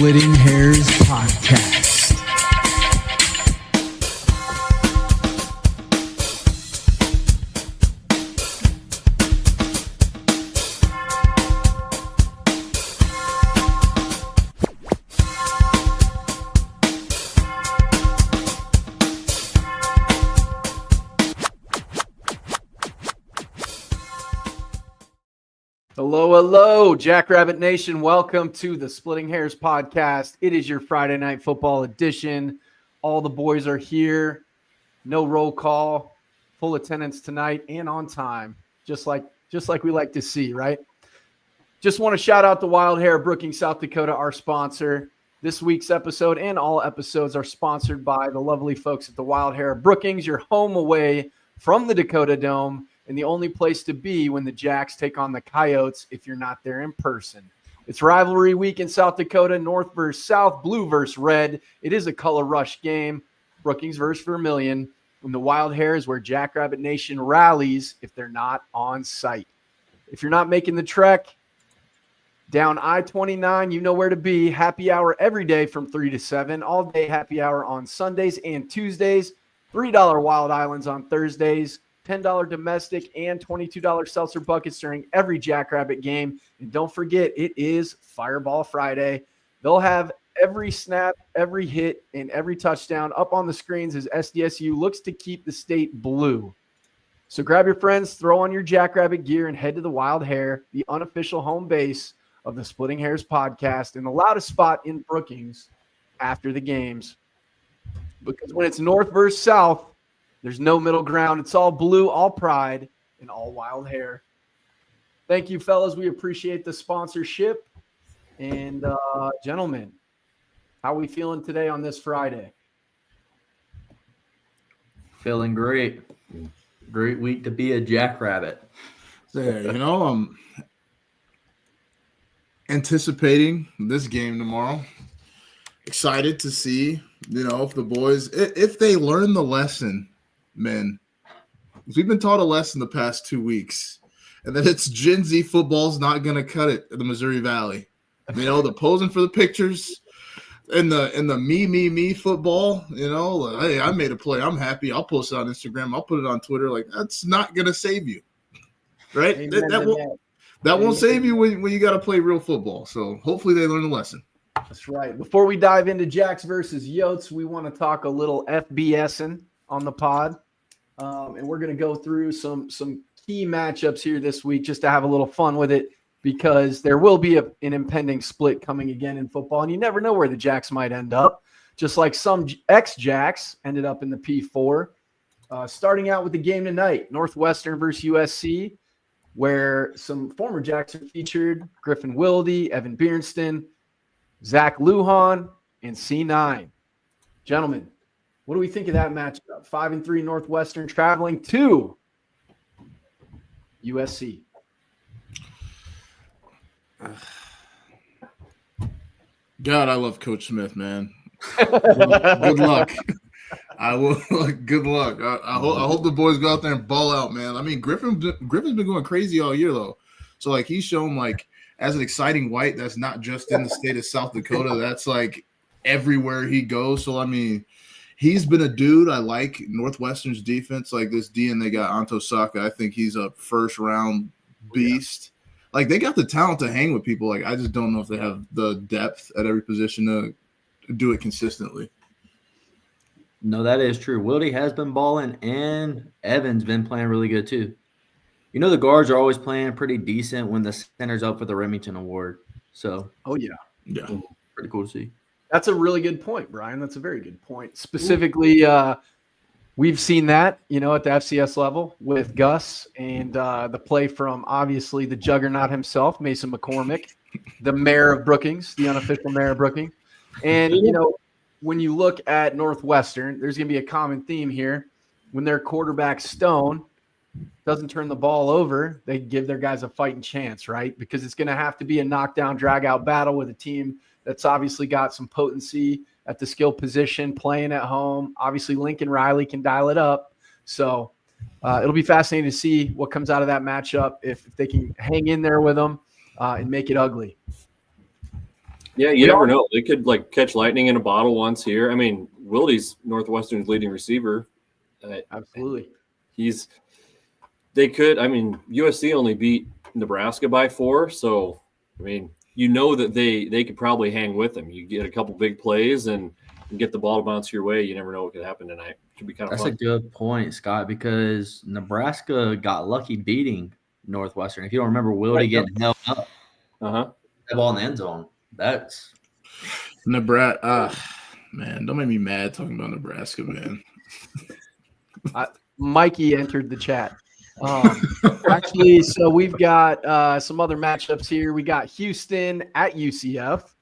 Splitting Hairs Podcast. Hello, Jackrabbit Nation. Welcome to the Splitting Hairs Podcast. It is your Friday Night Football edition. All the boys are here. No roll call. Full attendance tonight and on time, just like we like to see, right? Just want to shout out the Wild Hair Brookings, South Dakota, our sponsor. This week's episode and all episodes are sponsored by the lovely folks at the Wild Hair Brookings, your home away from the Dakota Dome, and the only place to be when the Jacks take on the Coyotes if you're not there in person. It's rivalry week in South Dakota, North versus South, blue versus red. It is a color rush game, Brookings versus Vermillion, and the Wild Hair is where Jackrabbit Nation rallies if they're not on site. If you're not making the trek down I-29, you know where to be. Happy hour every day from 3 to 7, all day happy hour on Sundays and Tuesdays, $3 Wild Islands on Thursdays, $10 domestic and $22 seltzer buckets during every Jackrabbit game. And don't forget, it is Fireball Friday. They'll have every snap, every hit, and every touchdown up on the screens as SDSU looks to keep the state blue. So grab your friends, throw on your Jackrabbit gear, and head to the Wild Hair, the unofficial home base of the Splitting Hairs podcast and the loudest spot in Brookings after the games. Because when it's North versus South, there's no middle ground. It's all blue, all pride, and all Wild Hair. Thank you, fellas. We appreciate the sponsorship. And, gentlemen, how are we feeling today on this Friday? Feeling great. Great week to be a Jackrabbit. There, I'm anticipating this game tomorrow. Excited to see, if the boys, if they learn the lesson, men. We've been taught a lesson the past 2 weeks, and that it's Gen Z football's not going to cut it in the Missouri Valley. The posing for the pictures and the me football, hey, I made a play. I'm happy. I'll post it on Instagram. I'll put it on Twitter. Like, that's not going to save you, right? That won't save you when you got to play real football. So hopefully they learn the lesson. That's right. Before we dive into Jacks versus Yotes, we want to talk a little FBSing on the pod. And we're going to go through some key matchups here this week just to have a little fun with it because there will be an impending split coming again in football. And you never know where the Jacks might end up, just like some ex-Jacks ended up in the P4. Starting out with the game tonight, Northwestern versus USC, where some former Jacks are featured, Griffin Wilde, Evan Biernston, Zach Lujan, and C9. Gentlemen, what do we think of that matchup? 5-3 Northwestern traveling to USC. God, I love Coach Smith, man. Good luck. I will. Good luck. I hope the boys go out there and ball out, man. I mean, Griffin's been going crazy all year, though. So, he's shown, as an exciting white, that's not just in the state of South Dakota. That's, everywhere he goes. So, he's been a dude. I like Northwestern's defense, this D, and they got Anto Saka. I think he's a first-round beast. They got the talent to hang with people. I just don't know if they have the depth at every position to do it consistently. No, that is true. Wilde has been balling, and Evan's been playing really good, too. The guards are always playing pretty decent when the center's up for the Remington Award. So, oh, yeah. Yeah. Pretty cool to see. That's a really good point, Brian. That's a very good point. Specifically, we've seen that, at the FCS level with Gus and the play from, obviously, the juggernaut himself, Mason McCormick, the mayor of Brookings, the unofficial mayor of Brookings. And, when you look at Northwestern, there's going to be a common theme here. When their quarterback, Stone, doesn't turn the ball over, they give their guys a fighting chance, right? Because it's going to have to be a knockdown, drag-out battle with a team that's obviously got some potency at the skill position, playing at home. Obviously, Lincoln Riley can dial it up. So it'll be fascinating to see what comes out of that matchup if they can hang in there with them and make it ugly. Yeah, you never know. They could like catch lightning in a bottle once here. I mean, Wildy's Northwestern's leading receiver. Absolutely. They could. I mean, USC only beat Nebraska by 4, so I mean, you know that they could probably hang with them. You get a couple big plays and get the ball to bounce your way. You never know what could happen tonight. Should be kind of That's fun. a good point, Scott, because Nebraska got lucky beating Northwestern. If you don't remember, Wildy getting held up, Uh-huh. that ball in the end zone. That's Nebraska. Man, don't make me mad talking about Nebraska, man. Mikey entered the chat. Actually, so we've got some other matchups here. We got Houston at UCF.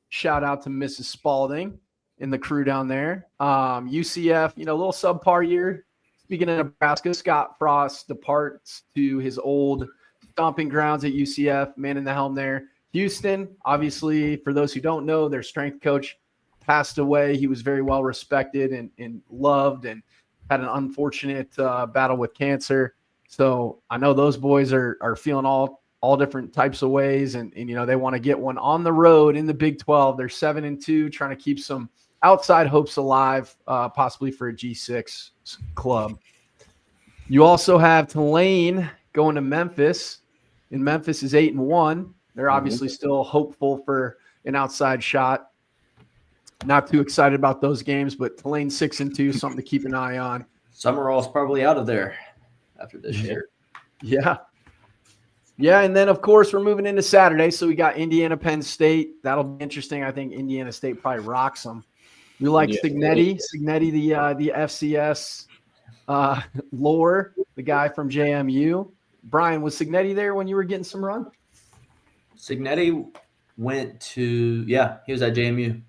Shout out to Mrs. Spalding and the crew down there. UCF, a little subpar year. Speaking of Nebraska, Scott Frost departs to his old stomping grounds at UCF, man in the helm there. Houston, obviously, for those who don't know, their strength coach passed away. He was very well respected and loved and had an unfortunate battle with cancer. So I know those boys are feeling all different types of ways, and they want to get one on the road in the Big 12. They're 7-2, trying to keep some outside hopes alive, possibly for a G6 club. You also have Tulane going to Memphis, and Memphis is 8-1. They're obviously still hopeful for an outside shot. Not too excited about those games, but Tulane 6-2, something to keep an eye on. Summerall's probably out of there after this year. Yeah. Yeah, and then, of course, we're moving into Saturday, so we got Indiana, Penn State. That'll be interesting. I think Indiana State probably rocks them. We like Signetti, the FCS lore, the guy from JMU. Brian, was Signetti there when you were getting some run? Signetti went to, he was at JMU.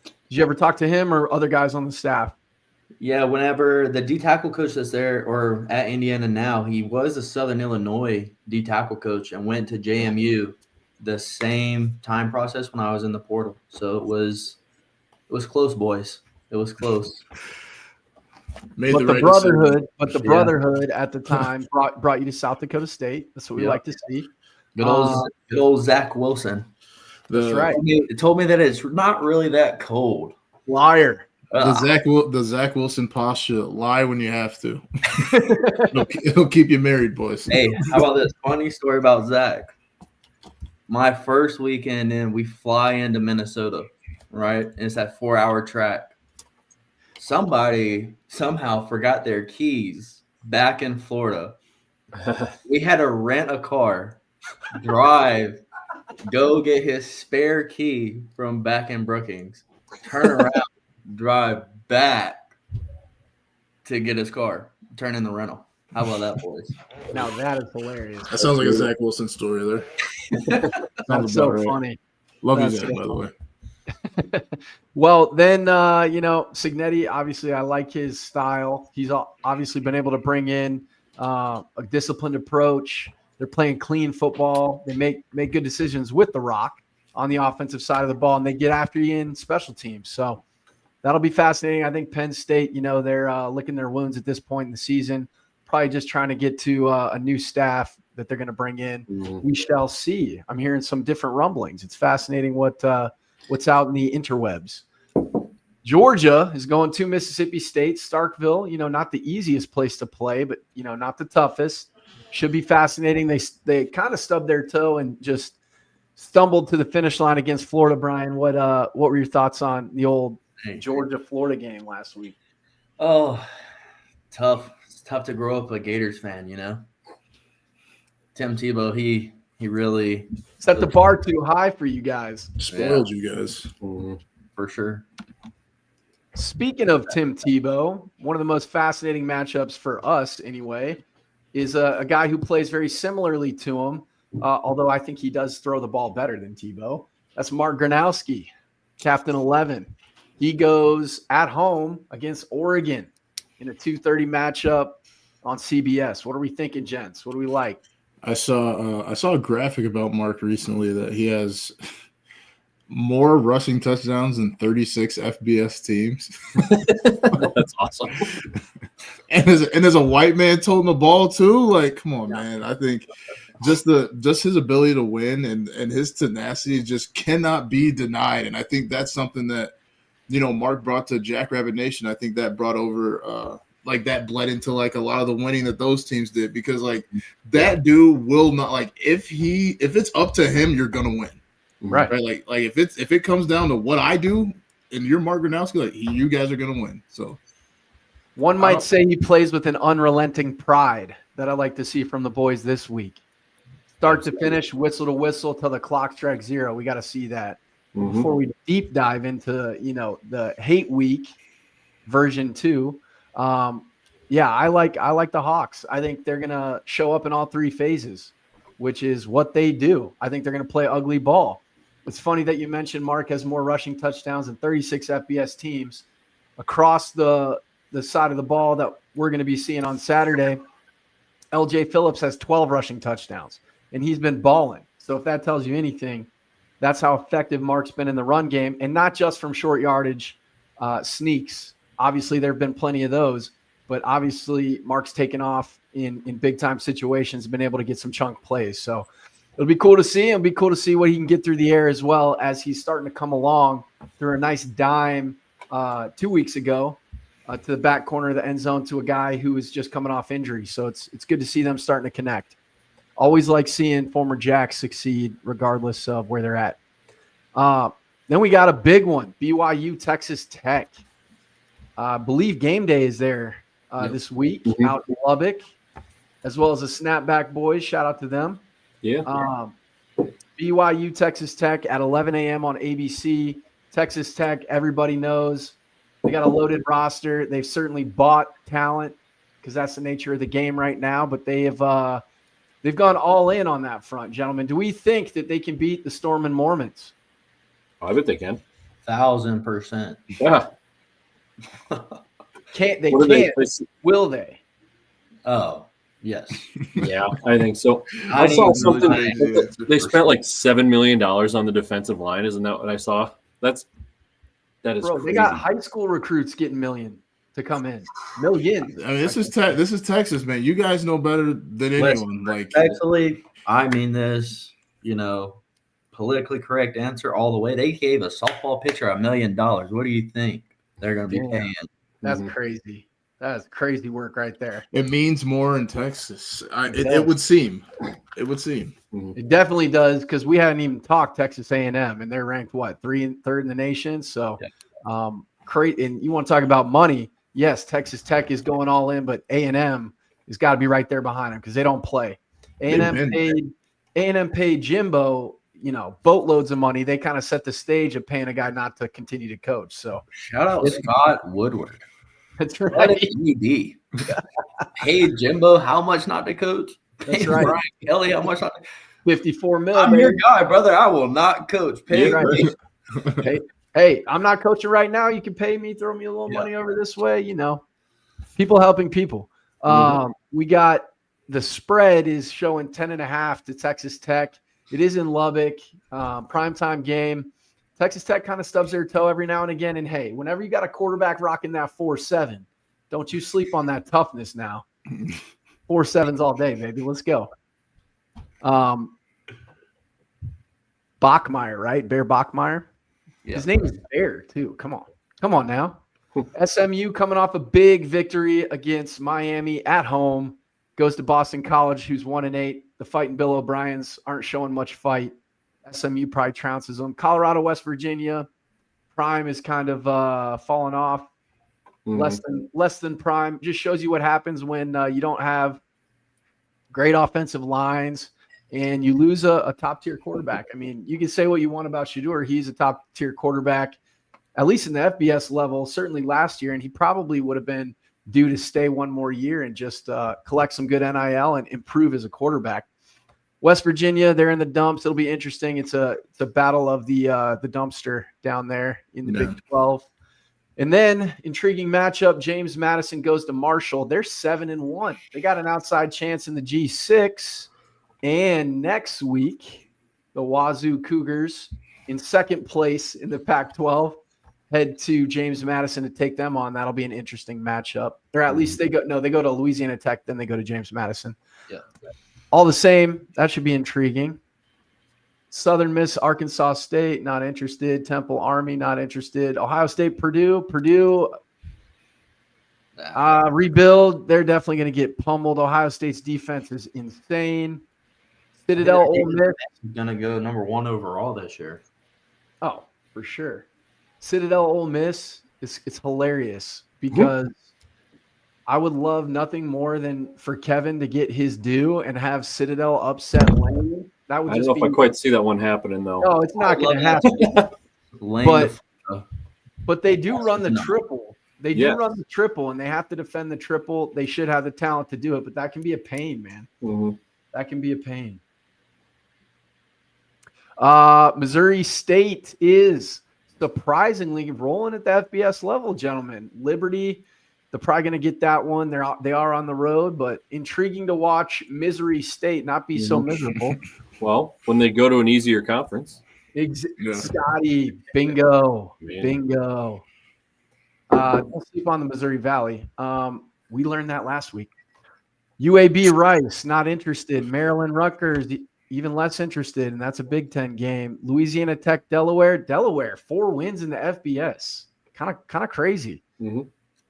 Did you ever talk to him or other guys on the staff? Yeah, whenever the D-tackle coach that's there or at Indiana now, he was a Southern Illinois D-tackle coach and went to JMU the same time process when I was in the portal. So it was close, boys. It was close. The brotherhood at the time brought you to South Dakota State. That's what we like to see. Good old Zach Wilson. That's right. It told me that it's not really that cold. Liar. The Zach Wilson posture, lie when you have to. It'll keep you married, boys. Hey, how about this funny story about Zach? My first weekend in, we fly into Minnesota, right? And it's that 4-hour track. Somebody somehow forgot their keys back in Florida. We had to rent a car, drive, go get his spare key from back in Brookings, turn around, drive back to get his car, turn in the rental. How about that, boys? Now that is hilarious. That sounds like a Zach Wilson story there. That's so funny. Love you, Zach, by the way. Well, then, Signetti, obviously, I like his style. He's obviously been able to bring in a disciplined approach. They're playing clean football. They make good decisions with the rock on the offensive side of the ball, and they get after you in special teams. So that'll be fascinating. I think Penn State, they're licking their wounds at this point in the season, probably just trying to get to a new staff that they're going to bring in. Mm-hmm. We shall see. I'm hearing some different rumblings. It's fascinating what's out in the interwebs. Georgia is going to Mississippi State, Starkville, not the easiest place to play, but, not the toughest. Should be fascinating. They kind of stubbed their toe and just stumbled to the finish line against Florida. Brian, what were your thoughts on the old Georgia-Florida game last week? Oh, tough. It's tough to grow up a Gators fan, Tim Tebow, he really set the bar too high for you guys. Spoiled you guys. For sure. Speaking of Tim Tebow, one of the most fascinating matchups for us anyway is a guy who plays very similarly to him, although I think he does throw the ball better than Tebow. That's Mark Gronowski, Captain 11. He goes at home against Oregon in a 2:30 matchup on CBS. What are we thinking, gents? What do we like? I saw a graphic about Mark recently that he has more rushing touchdowns than 36 FBS teams. That's awesome. And there's a white man toting the ball too. Like, come on, man. I think just his ability to win and his tenacity just cannot be denied. And I think that's something that, Mark brought to Jackrabbit Nation. I think that brought over like that bled into like a lot of the winning that those teams did, because like that dude will not, like, if it's up to him, you're gonna win. Right. Like if it comes down to what I do and you're Mark Gronowski, like you guys are gonna win. So one might say he plays with an unrelenting pride that I like to see from the boys this week. Start to finish, whistle to whistle till the clock strikes 0. We got to see that. Before we deep dive into, the hate week version 2. I like the Hawks. I think they're going to show up in all 3 phases, which is what they do. I think they're going to play ugly ball. It's funny that you mentioned Mark has more rushing touchdowns than 36 FBS teams across the side of the ball that we're going to be seeing on Saturday. LJ Phillips has 12 rushing touchdowns, and he's been balling. So if that tells you anything, that's how effective Mark's been in the run game, and not just from short yardage sneaks. Obviously, there have been plenty of those, but obviously Mark's taken off in big-time situations, been able to get some chunk plays. So it'll be cool to see. It'll be cool to see what he can get through the air as well, as he's starting to come along through a nice dime 2 weeks ago to the back corner of the end zone to a guy who is just coming off injury. So it's good to see them starting to connect. Always like seeing former Jacks succeed regardless of where they're at. Then we got a big one, BYU Texas Tech. I believe game day is there this week out in Lubbock, as well as the Snapback boys. Shout out to them. Yeah. BYU Texas Tech at 11 a.m. on ABC. Texas Tech, everybody knows. They got a loaded roster. They've certainly bought talent because that's the nature of the game right now, but they've gone all in on that front, gentlemen. Do we think that they can beat the Storm and Mormons? I bet they can. 1,000%. Yeah. Can't they? Will they? Oh, yes. Yeah, I think so. I saw saw something. really They spent like $7 million on the defensive line. Isn't that what I saw? That is Bro, crazy. they got high school recruits getting million to come in. Millions. I mean, this is Texas, man. You guys know better than anyone. Like, Actually, I mean this, politically correct answer all the way. They gave a softball pitcher $1 million. What do you think they're going to be Damn. paying? That's crazy. That is crazy work right there. it means more in Texas. It would seem. It would seem. It definitely does, because we haven't even talked Texas A&M, and they're ranked third in the nation. So, and you want to talk about money? Yes, Texas Tech is going all in, but A&M has got to be right there behind them because they don't play. A&M paid Jimbo, boatloads of money. They kind of set the stage of paying a guy not to continue to coach. So Shout out Scott Woodward. that's What right. an ED. Hey, Jimbo, how much not to coach? That's Hey, right. Brian Kelly, how much not to 54 mil. I'm baby. your guy, brother. I will not coach. Pay Yeah, me. right. Hey, I'm not coaching right now. You can pay me, throw me a little money over this way. People helping people. We got the spread is showing 10.5 to Texas Tech. It is in Lubbock, primetime game. Texas Tech kind of stubs their toe every now and again. And hey, whenever you got a quarterback rocking that 4.7, don't you sleep on that toughness now. 4.7s all day, baby. Let's go. Bachmeyer, right? Bear Bachmeyer. Yeah. His name is Bear, too. Come on now. SMU coming off a big victory against Miami at home. Goes to Boston College, who's 1-8. The Fighting Bill O'Briens aren't showing much fight. SMU probably trounces them. Colorado, West Virginia. Prime is kind of falling off. Less than prime. Just shows you what happens when you don't have great offensive lines and you lose a top-tier quarterback. I mean, you can say what you want about Shedeur. He's a top-tier quarterback, at least in the FBS level, certainly last year, and he probably would have been due to stay one more year and just collect some good NIL and improve as a quarterback. West Virginia, they're in the dumps. It'll be interesting. It's a battle of the dumpster down there in the Big 12. And then, intriguing matchup, James Madison goes to Marshall. They're 7-1. They got an outside chance in the G6. And next week, the Wazoo Cougars, in second place in the Pac-12, head to James Madison to take them on. That'll be an interesting matchup. Or at least they go to Louisiana Tech, then they go to James Madison. Yeah. All the same, that should be intriguing. Southern Miss, Arkansas State, not interested. Temple Army, not interested. Ohio State, Purdue, rebuild. They're definitely going to get pummeled. Ohio State's defense is insane. Citadel, Ole Miss. Going to go number 1 overall this year. Oh, for sure. Citadel, Ole Miss, it's hilarious because I would love nothing more than for Kevin to get his due and have Citadel upset Lane. That would I just don't know be. if I quite see that one happening though. No, it's not going to happen. But they do run the triple. They do run the triple, and they have to defend the triple. They should have the talent to do it, but that can be a pain, man. Mm-hmm. That can be a pain. Missouri State is surprisingly rolling at the FBS level, gentlemen. Liberty, they're probably going to get that one. They are on the road, but intriguing to watch Missouri State not be so miserable. Well, when they go to an easier conference. Scotty, bingo, Man. bingo. Don't sleep on the Missouri Valley. We learned that last week. UAB Rice, not interested. Maryland Rutgers, even less interested, and that's a Big Ten game. Louisiana Tech, Delaware, 4 wins in the FBS. Kind of crazy. Mm-hmm.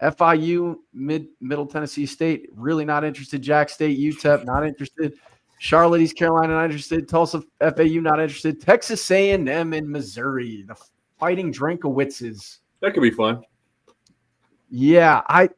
FIU, Middle Tennessee State, really not interested. Jack State, UTEP, not interested. Charlotte, East Carolina, not interested. Tulsa, FAU, not interested. Texas A&M and Missouri, the Fighting Drinkowitzes. That could be fun. Yeah, I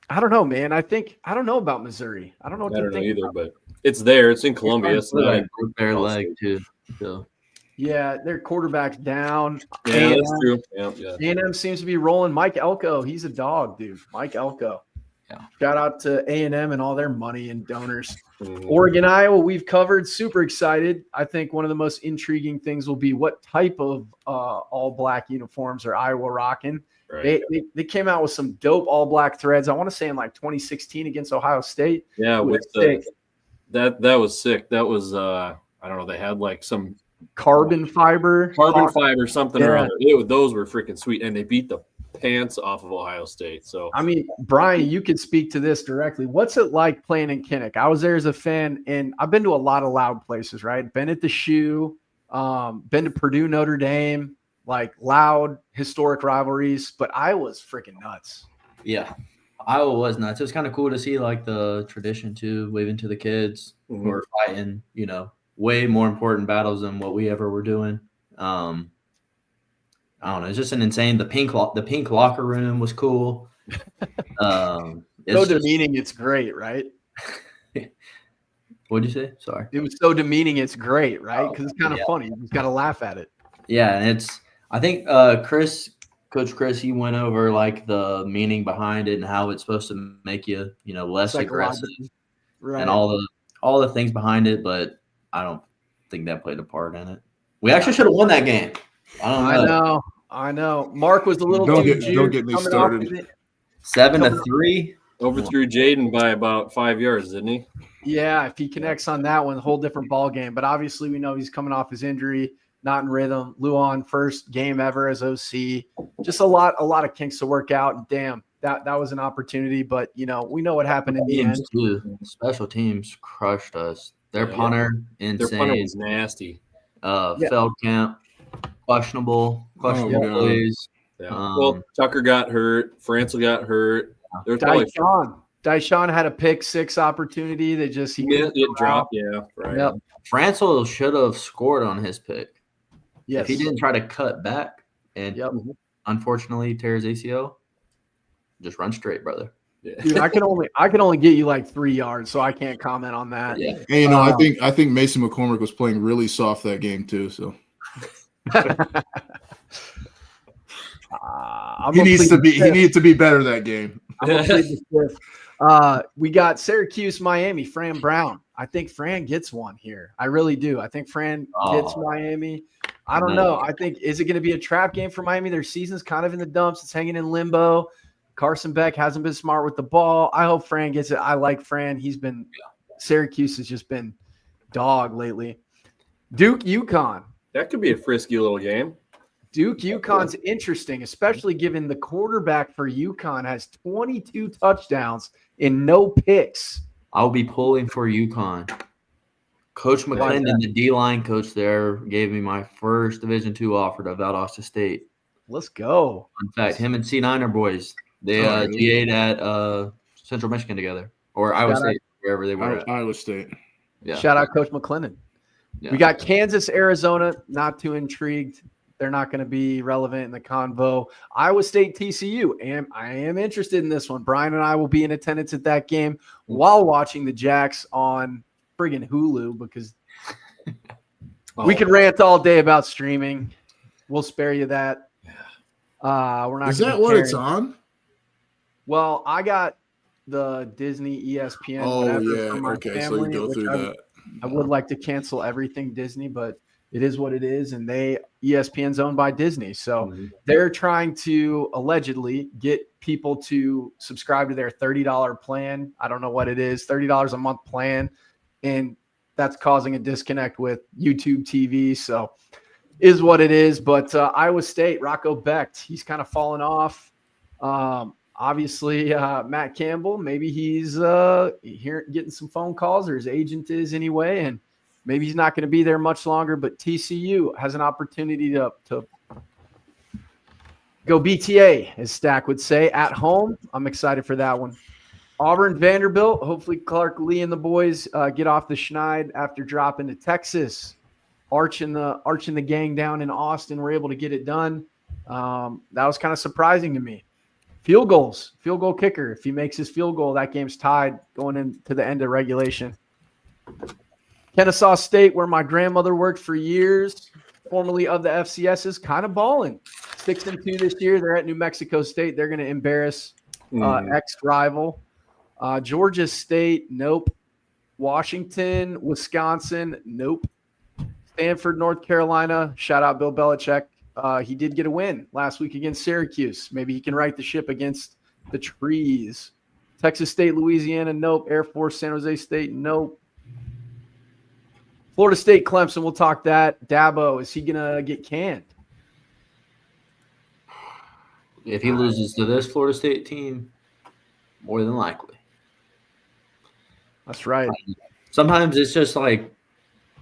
don't know, man. I don't know about Missouri. I don't know what I to don't know think either, about. but it's there. It's in Columbia. It's not. Broke their leg too. So. Yeah, their quarterback's down. Yeah, that's true. Yeah. A&M seems to be rolling. Mike Elko, he's a dog, dude. Mike Elko. Yeah. Shout out to A&M and all their money and donors. Mhm. Oregon, Iowa, we've covered. Super excited. I think one of the most intriguing things will be what type of all-black uniforms are Iowa rocking. Right. They came out with some dope all-black threads. I want to say in like 2016 against Ohio State. Yeah, with that was sick. That was I don't know. They had like some carbon fiber something or other. Those were freaking sweet, and they beat the pants off of Ohio State. So I mean, Brian, you could speak to this directly. What's it like playing in Kinnick? I was there as a fan, and I've been to a lot of loud places, right? Been at the Shoe, been to Purdue, Notre Dame, like loud historic rivalries, but Iowa's freaking nuts. Yeah, Iowa was nuts. It was kind of cool to see like the tradition too, waving to the kids who are fighting, way more important battles than what we ever were doing. I don't know. It's just an insane. The pink locker room was cool. Demeaning. It's great, right? What'd you say? Sorry. It was so demeaning. It's great, right? Because it's kind of funny. You just got to laugh at it. Yeah, and I think Coach Chris, he went over like the meaning behind it and how it's supposed to make you, less aggressive, right? And all the things behind it. But I don't think that played a part in it. We actually should have won that game. I know. Mark was a little don't get me started. 7-3. overthrew Jaden by about 5 yards, didn't he? Yeah, if he connects on that one, whole different ball game. But obviously, we know he's coming off his injury, not in rhythm. Luan, first game ever as OC. Just a lot of kinks to work out. And damn, that was an oppeopportunity. But we know what happened in the end. Too. Special teams crushed us. Their punter, insane. Their punter was nasty. Feldkamp, questionable plays. Yeah. Well, Tucker got hurt. Franzel got hurt. Dyshawn had a pick six opportunity that just it dropped. Yeah, right. Yep. Franzel should have scored on his pick. Yes. If he didn't try to cut back and unfortunately tear his ACL, just run straight, brother. Yeah. Dude, I can only get you like 3 yards, so I can't comment on that. Yeah. And I think Mason McCormick was playing really soft that game too. So he needs to be better that game. We got Syracuse, Miami, Fran Brown. I think Fran gets one here. I really do. I think Fran gets Miami. I don't know. I think, is it going to be a trap game for Miami? Their season's kind of in the dumps. It's hanging in limbo. Carson Beck hasn't been smart with the ball. I hope Fran gets it. I like Fran. Syracuse has just been dog lately. Duke UConn. That could be a frisky little game. Duke UConn's interesting, especially given the quarterback for UConn has 22 touchdowns and no picks. I'll be pulling for UConn. Coach McClendon, the D-line coach there, gave me my first Division II offer to Valdosta State. Let's go. In fact, him and C9 are boys. They GA'd at Central Michigan together, or Iowa State, wherever they were at. Iowa State. Yeah. Shout out Coach McClendon. Yeah. We got Kansas, Arizona. Not too intrigued. They're not going to be relevant in the convo. Iowa State, TCU. And I am interested in this one. Brian and I will be in attendance at that game while watching the Jacks on friggin' Hulu because we could rant all day about streaming. We'll spare you that. We're not. Is that what it's on? Well, I got the Disney ESPN. Oh yeah. Okay, so you go through that. I would like to cancel everything Disney, but it is what it is, and ESPN's owned by Disney, so they're trying to allegedly get people to subscribe to their $30 plan. I don't know what it is, $30 a month plan, and that's causing a disconnect with YouTube TV. So, is what it is. But Iowa State, Rocco Becht, he's kind of fallen off. Obviously, Matt Campbell, maybe he's here getting some phone calls, or his agent is anyway, and maybe he's not going to be there much longer. But TCU has an opportunity to go BTA, as Stack would say, at home. I'm excited for that one. Auburn, Vanderbilt. Hopefully, Clark Lee and the boys get off the schneid after dropping to Texas. Arching the gang down in Austin, we're able to get it done. That was kind of surprising to me. Field goal kicker. If he makes his field goal, that game's tied going into the end of regulation. Kennesaw State, where my grandmother worked for years, formerly of the FCS, is kind of balling. 6-2 this year. They're at New Mexico State. They're going to embarrass ex-rival. Georgia State, nope. Washington, Wisconsin, nope. Stanford, North Carolina, shout out Bill Belichick. He did get a win last week against Syracuse. Maybe he can right the ship against the trees. Texas State, Louisiana, nope. Air Force, San Jose State, nope. Florida State, Clemson, we'll talk that. Dabo, is he going to get canned? If he loses to this Florida State team, more than likely. That's right. Sometimes it's just like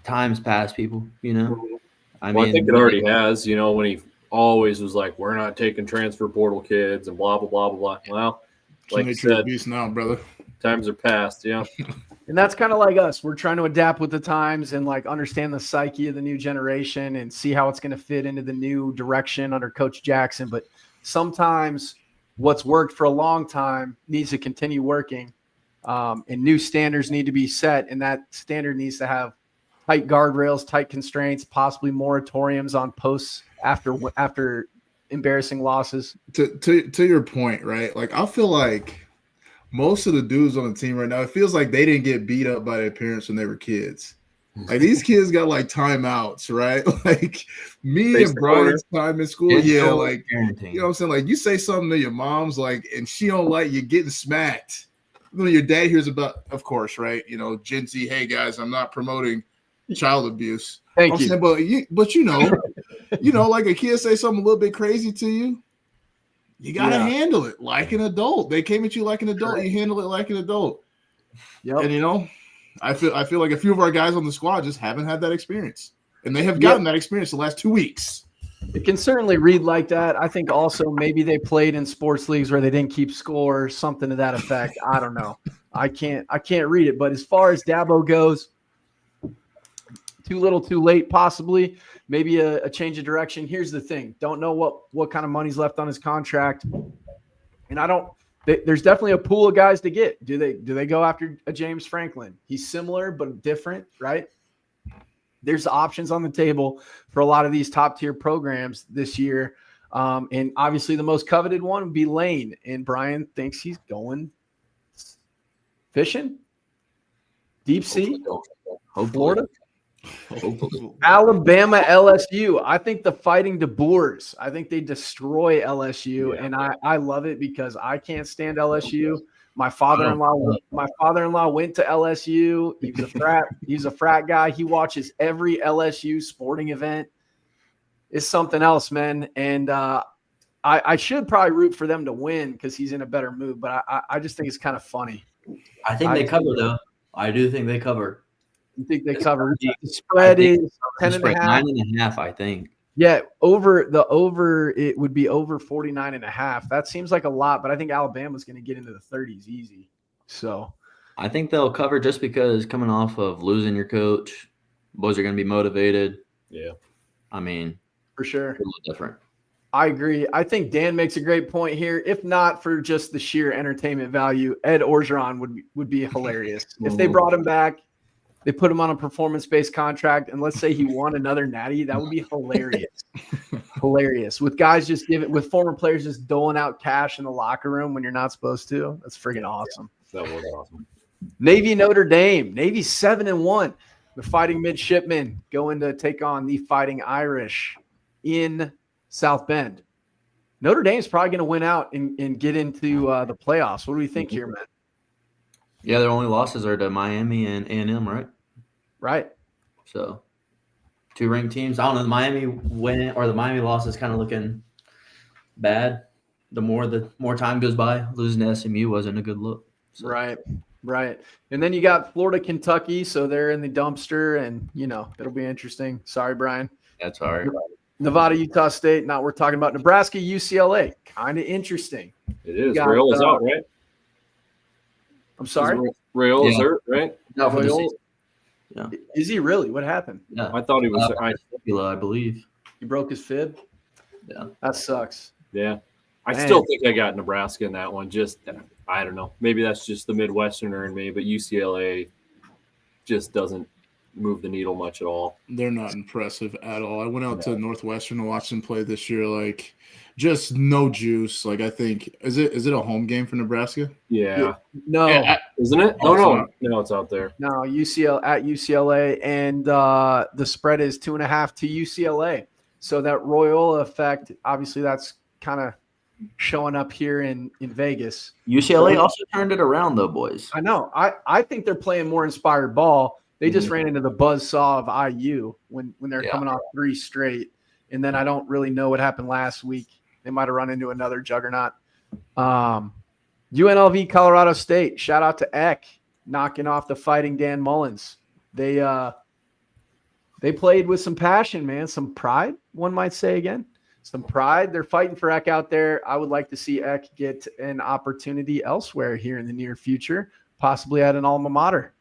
times pass, people, you know? I think it already has, you know, when he always was like, we're not taking transfer portal kids and blah, blah, blah, blah, blah. Well, like you said, beast now, brother. Times are past, yeah. And that's kind of like us. We're trying to adapt with the times and like understand the psyche of the new generation and see how it's going to fit into the new direction under Coach Jackson. But sometimes what's worked for a long time needs to continue working, and new standards need to be set. And that standard needs to have tight guardrails, tight constraints, possibly moratoriums on posts after embarrassing losses. To your point, right? Like I feel like most of the dudes on the team right now, it feels like they didn't get beat up by their parents when they were kids. Like these kids got like timeouts, right? Like me and Brian's time in school, like you know what I'm saying? Like you say something to your mom's, like, and she don't like you getting smacked. When your dad hears about, of course, right? You know, Gen Z, hey guys, I'm not promoting child abuse. Thank you. Saying, but you know, like a kid say something a little bit crazy to you, you gotta handle it like an adult. They came at you like an adult, you handle it like an adult. Yep. And you know, I feel like a few of our guys on the squad just haven't had that experience, and they have gotten that experience the last 2 weeks. It can certainly read like that. I think also maybe they played in sports leagues where they didn't keep score, something to that effect. I don't know. I can't read it. But as far as Dabo goes, too little, too late, possibly. Maybe a change of direction. Here's the thing: don't know what kind of money's left on his contract, and there's definitely a pool of guys to get. Do they go after a James Franklin? He's similar but different, right? There's options on the table for a lot of these top tier programs this year, and obviously the most coveted one would be Lane. And Brian thinks he's going fishing, deep sea, Florida. Alabama, LSU. I think the Fighting DeBoers. I think they destroy LSU, and I love it because I can't stand LSU. My father-in-law went to LSU. He was a frat guy. He watches every LSU sporting event. It's something else, man. And I should probably root for them to win because he's in a better mood. But I just think it's kind of funny. I think they cover, though. I do think they cover. You think they cover? The spread is 10.5. 9.5, I think. Yeah, it would be over 49.5. That seems like a lot, but I think Alabama's going to get into the 30s easy. So I think they'll cover just because coming off of losing your coach, boys are going to be motivated. Yeah. I mean, for sure. a little different. I agree. I think Dan makes a great point here. If not for just the sheer entertainment value, Ed Orgeron would be hilarious. If they brought him back, they put him on a performance-based contract, and let's say he won another natty, that would be hilarious. Hilarious. With guys with former players just doling out cash in the locker room when you're not supposed to. That's freaking awesome. That was awesome. Navy Notre Dame. Navy 7-1. The Fighting Midshipmen going to take on the Fighting Irish in South Bend. Notre Dame's probably going to win out and get into the playoffs. What do we think here, man? Yeah, their only losses are to Miami and A&M, right? Right. So, 2 ranked teams. I don't know. The Miami win or the Miami loss is kind of looking bad. The more time goes by, losing to SMU wasn't a good look. So. Right. And then you got Florida, Kentucky, so they're in the dumpster, and it'll be interesting. Sorry, Brian. That's all right. Nevada, Utah State. Not worth talking about. Nebraska, UCLA. Kind of interesting. It is. Rayola's out, right? I'm sorry? Rayola's hurt, right? No, for the season. Yeah. Is he really? What happened? Yeah. I thought he was. I believe. He broke his fib? Yeah. That sucks. Yeah. I still think I got Nebraska in that one. Just, I don't know. Maybe that's just the Midwesterner in me, but UCLA just doesn't move the needle much at all. They're not impressive at all. I went out to Northwestern to watch them play this year. Like, just no juice. Like, I think is it a home game for Nebraska? Yeah. No, isn't it? No, it's out there. No, UCLA, and the spread is 2.5 to UCLA. So that Royola effect, obviously, that's kind of showing up here in Vegas. UCLA also turned it around, though, boys. I know. I think they're playing more inspired ball. They just ran into the buzzsaw of IU when they're coming off 3 straight. And then I don't really know what happened last week. They might have run into another juggernaut. UNLV, Colorado State. Shout out to Eck knocking off the Fighting Dan Mullins. They played with some passion, man. Some pride, one might say again. Some pride. They're fighting for Eck out there. I would like to see Eck get an opportunity elsewhere here in the near future, possibly at an alma mater.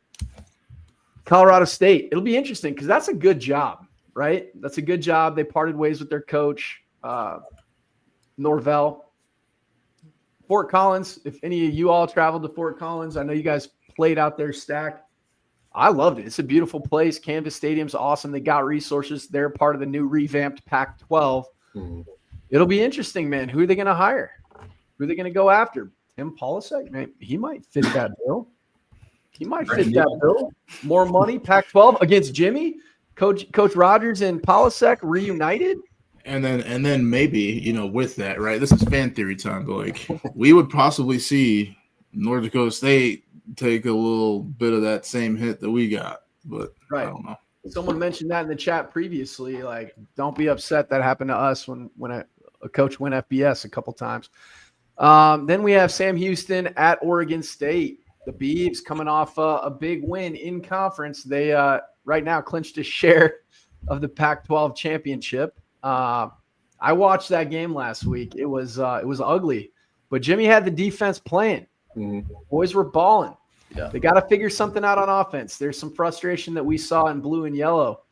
Colorado State. It'll be interesting because that's a good job, right? That's a good job. They parted ways with their coach, Norvell. Fort Collins, if any of you all traveled to Fort Collins, I know you guys played out there stacked. I loved it. It's a beautiful place. Canvas Stadium's awesome. They got resources. They're part of the new revamped Pac-12. It'll be interesting, man. Who are they going to hire? Who are they going to go after? Tim Polasek? Man, he might fit that bill. More money, Pac-12 against Jimmy, Coach Rogers and Polasek reunited. And then maybe, with that, right? This is fan theory time, but like we would possibly see North Dakota State take a little bit of that same hit that we got. But I don't know. Someone mentioned that in the chat previously. Like, don't be upset that happened to us when a coach went FBS a couple times. Then we have Sam Houston at Oregon State. The Beavs coming off a big win in conference. They right now clinched a share of the Pac-12 championship. I watched that game last week. It was ugly, but Jimmy had the defense playing. Boys were balling. Yeah. They got to figure something out on offense. There's some frustration that we saw in blue and yellow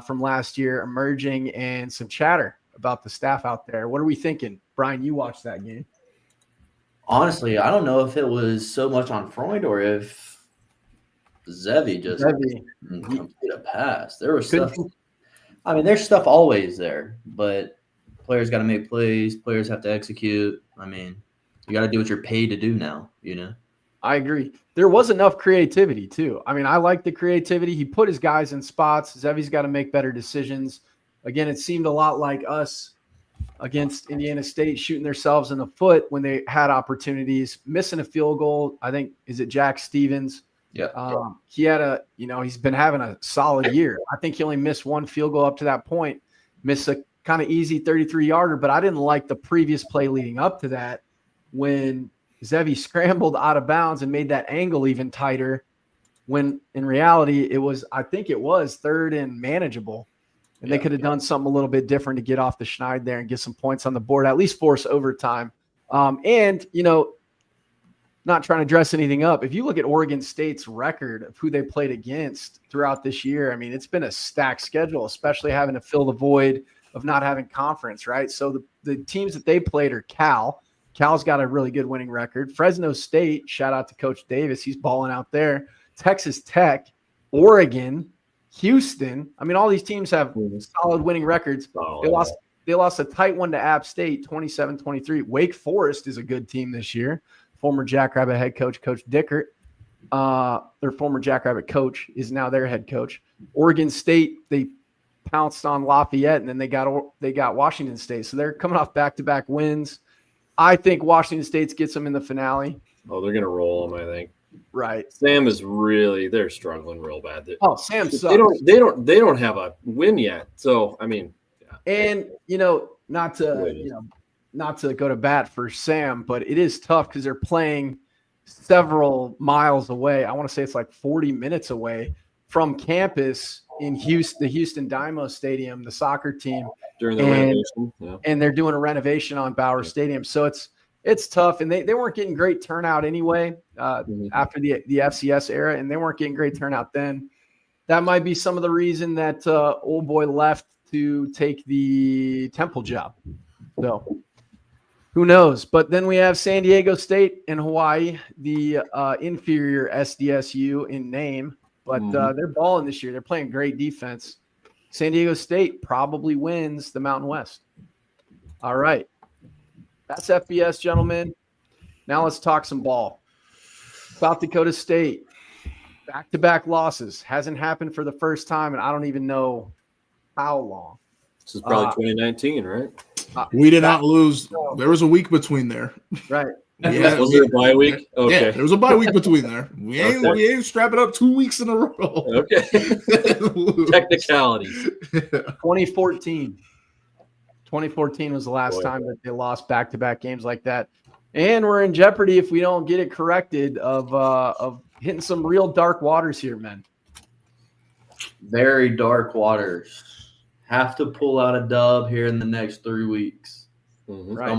from last year emerging, and some chatter about the staff out there. What are we thinking? Brian, you watched that game. Honestly, I don't know if it was so much on Freund or if Zevi just complete a pass. There was stuff. I mean, there's stuff always there, but players got to make plays. Players have to execute. I mean, you got to do what you're paid to do now, I agree. There was enough creativity, too. I mean, I like the creativity. He put his guys in spots. Zevi's got to make better decisions. Again, it seemed a lot like us against Indiana State, shooting themselves in the foot when they had opportunities, missing a field goal. I think, is it Jack Stevens? Yeah. He had he's been having a solid year. I think he only missed one field goal up to that point, missed a kind of easy 33-yarder, but I didn't like the previous play leading up to that when Zevi scrambled out of bounds and made that angle even tighter, when in reality I think it was third and manageable. And they could have done something a little bit different to get off the schneid there and get some points on the board, at least force overtime. Not trying to dress anything up. If you look at Oregon State's record of who they played against throughout this year, I mean, it's been a stacked schedule, especially having to fill the void of not having conference, right? So the teams that they played are Cal. Cal's got a really good winning record. Fresno State, shout out to Coach Davis. He's balling out there. Texas Tech, Oregon, Houston. I mean, all these teams have solid winning records. They lost a tight one to App State, 27-23. Wake Forest is a good team this year. Former Jackrabbit head coach, Coach Dickert, their former Jackrabbit coach, is now their head coach. Oregon State, they pounced on Lafayette, and then they got Washington State. So they're coming off back-to-back wins. I think Washington State gets them in the finale. Oh, they're going to roll them, I think. Right. Sam is they're struggling real bad. Sam sucks. They don't have a win yet. So, I mean. And, not to go to bat for Sam, but it is tough because they're playing several miles away. I want to say it's like 40 minutes away from campus in Houston, the Houston Dynamo Stadium, the soccer team. During the renovation. Yeah. And they're doing a renovation on Bauer Stadium. So it's tough. And they weren't getting great turnout anyway after the FCS era, and they weren't getting great turnout then. That might be some of the reason that old boy left to take the Temple job. So who knows? But then we have San Diego State and Hawaii, the inferior SDSU in name, but they're balling this year. They're playing great defense. San Diego State probably wins the Mountain West. All right. That's FBS, gentlemen. Now let's talk some ball. South Dakota State, back-to-back losses. Hasn't happened for the first time, and I don't even know how long. This is probably 2019, right? We did not lose. There was a week between there. Right. Yeah, was there a bye week? Okay. Yeah, there was a bye week between there. We ain't strapping up 2 weeks in a row. Okay. Technicalities. 2014. 2014 was the last time that they lost back-to-back games like that. And we're in jeopardy if we don't get it corrected of hitting some real dark waters here, men. Very dark waters. Have to pull out a dub here in the next 3 weeks. Right.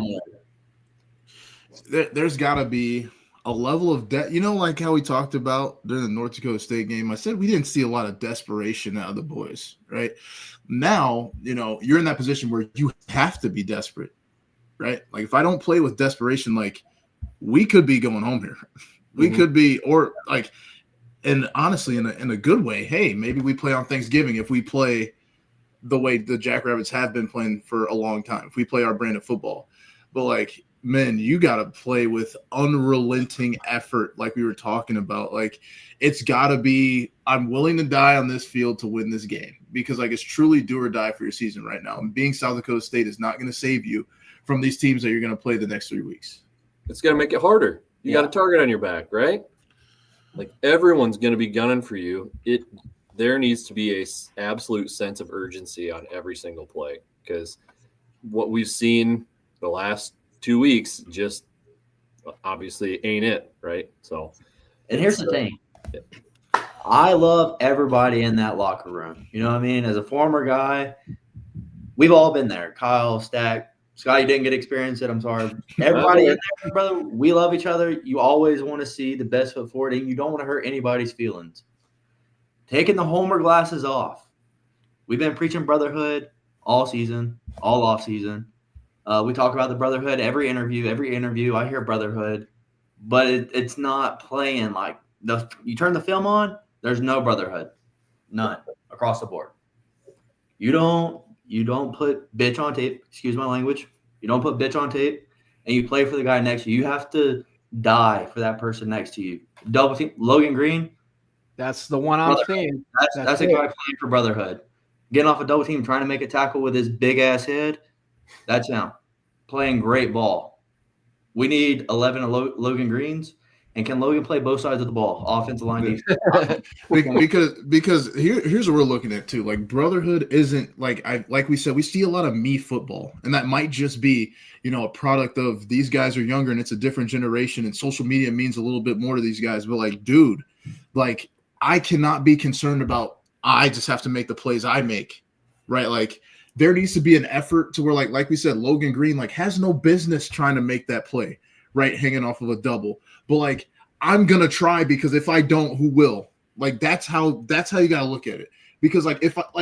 There's got to be a level of like how we talked about during the North Dakota State game. I said we didn't see a lot of desperation out of the boys, right? Now, you're in that position where you have to be desperate, right? Like if I don't play with desperation, like we could be going home here. We could be, or like, and honestly, in a good way, hey, maybe we play on Thanksgiving if we play the way the Jackrabbits have been playing for a long time. If we play our brand of football, but like, man, you got to play with unrelenting effort, like we were talking about. Like, it's got to be, I'm willing to die on this field to win this game because, like, it's truly do or die for your season right now. And being South Dakota State is not going to save you from these teams that you're going to play the next 3 weeks. It's going to make it harder. You got a target on your back, right? Like, everyone's going to be gunning for you. There needs to be a absolute sense of urgency on every single play because what we've seen the last 2 weeks just obviously ain't it, right? So, and here's the thing. I love everybody in that locker room. You know what I mean? As a former guy, we've all been there. Kyle, Stack, Scott, you didn't get experience it. I'm sorry. Everybody in there, brother, we love each other. You always want to see the best foot forward, and you don't want to hurt anybody's feelings. Taking the Homer glasses off. We've been preaching brotherhood all season, all off season. We talk about the brotherhood every interview. I hear brotherhood, but it's not playing like you turn the film on. There's no brotherhood, none across the board. You don't put bitch on tape. Excuse my language. You don't put bitch on tape, and you play for the guy next to you. You have to die for that person next to you. Double team Logan Green. That's the one I'm seeing. That's a guy playing for brotherhood. Getting off a double team, trying to make a tackle with his big ass head. That's him playing great ball. We need 11 Logan Greens. And can Logan play both sides of the ball, offensive line, defense? because here's what we're looking at too. Like brotherhood isn't like we said, we see a lot of me football, and that might just be a product of these guys are younger and it's a different generation, and social media means a little bit more to these guys. But like, dude, like I cannot be concerned about. I just have to make the plays I make, right? Like there needs to be an effort to where like we said, Logan Green has no business trying to make that play, right? Hanging off of a double. But like I'm gonna try, because if I don't, who will? Like that's how you gotta look at it. Because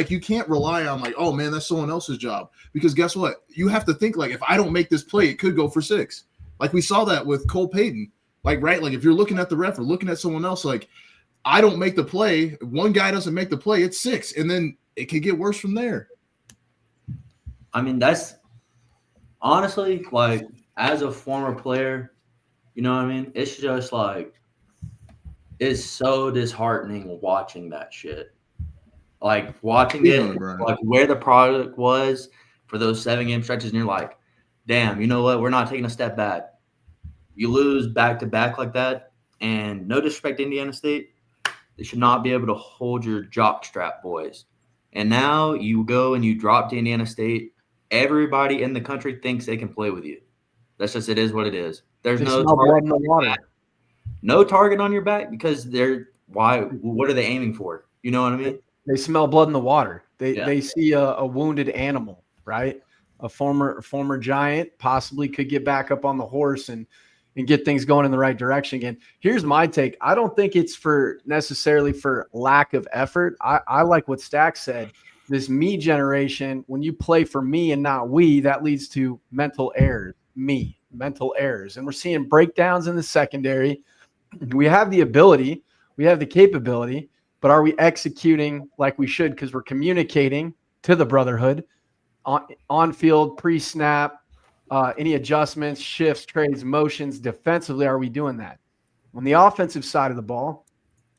you can't rely on oh man, that's someone else's job. Because guess what? You have to think if I don't make this play, it could go for 6. Like we saw that with Cole Payton. Right? If you're looking at the ref or looking at someone else, I don't make the play, one guy doesn't make the play, it's 6, and then it could get worse from there. I mean, that's honestly as a former player. You know what I mean? It's just it's so disheartening watching that shit. Watching it, where the product was for those 7-game stretches, and you're like, damn, you know what? We're not taking a step back. You lose back-to-back like that, and no disrespect to Indiana State, they should not be able to hold your jockstrap, boys. And now you go and you drop to Indiana State. Everybody in the country thinks they can play with you. That's just, it is what it is. There's no target on your back. No target on your back, because what are they aiming for? You know what I mean? They smell blood in the water. They see a wounded animal, right? A former giant possibly could get back up on the horse and get things going in the right direction again. Here's my take. I don't think it's necessarily for lack of effort. I like what Stack said. This me generation, when you play for me and not we, that leads to mental errors. Mental errors. And we're seeing breakdowns in the secondary. We have the ability, we have the capability, but are we executing like we should? Because we're communicating to the brotherhood on field, pre-snap, any adjustments, shifts, trades, motions, defensively, are we doing that? On the offensive side of the ball,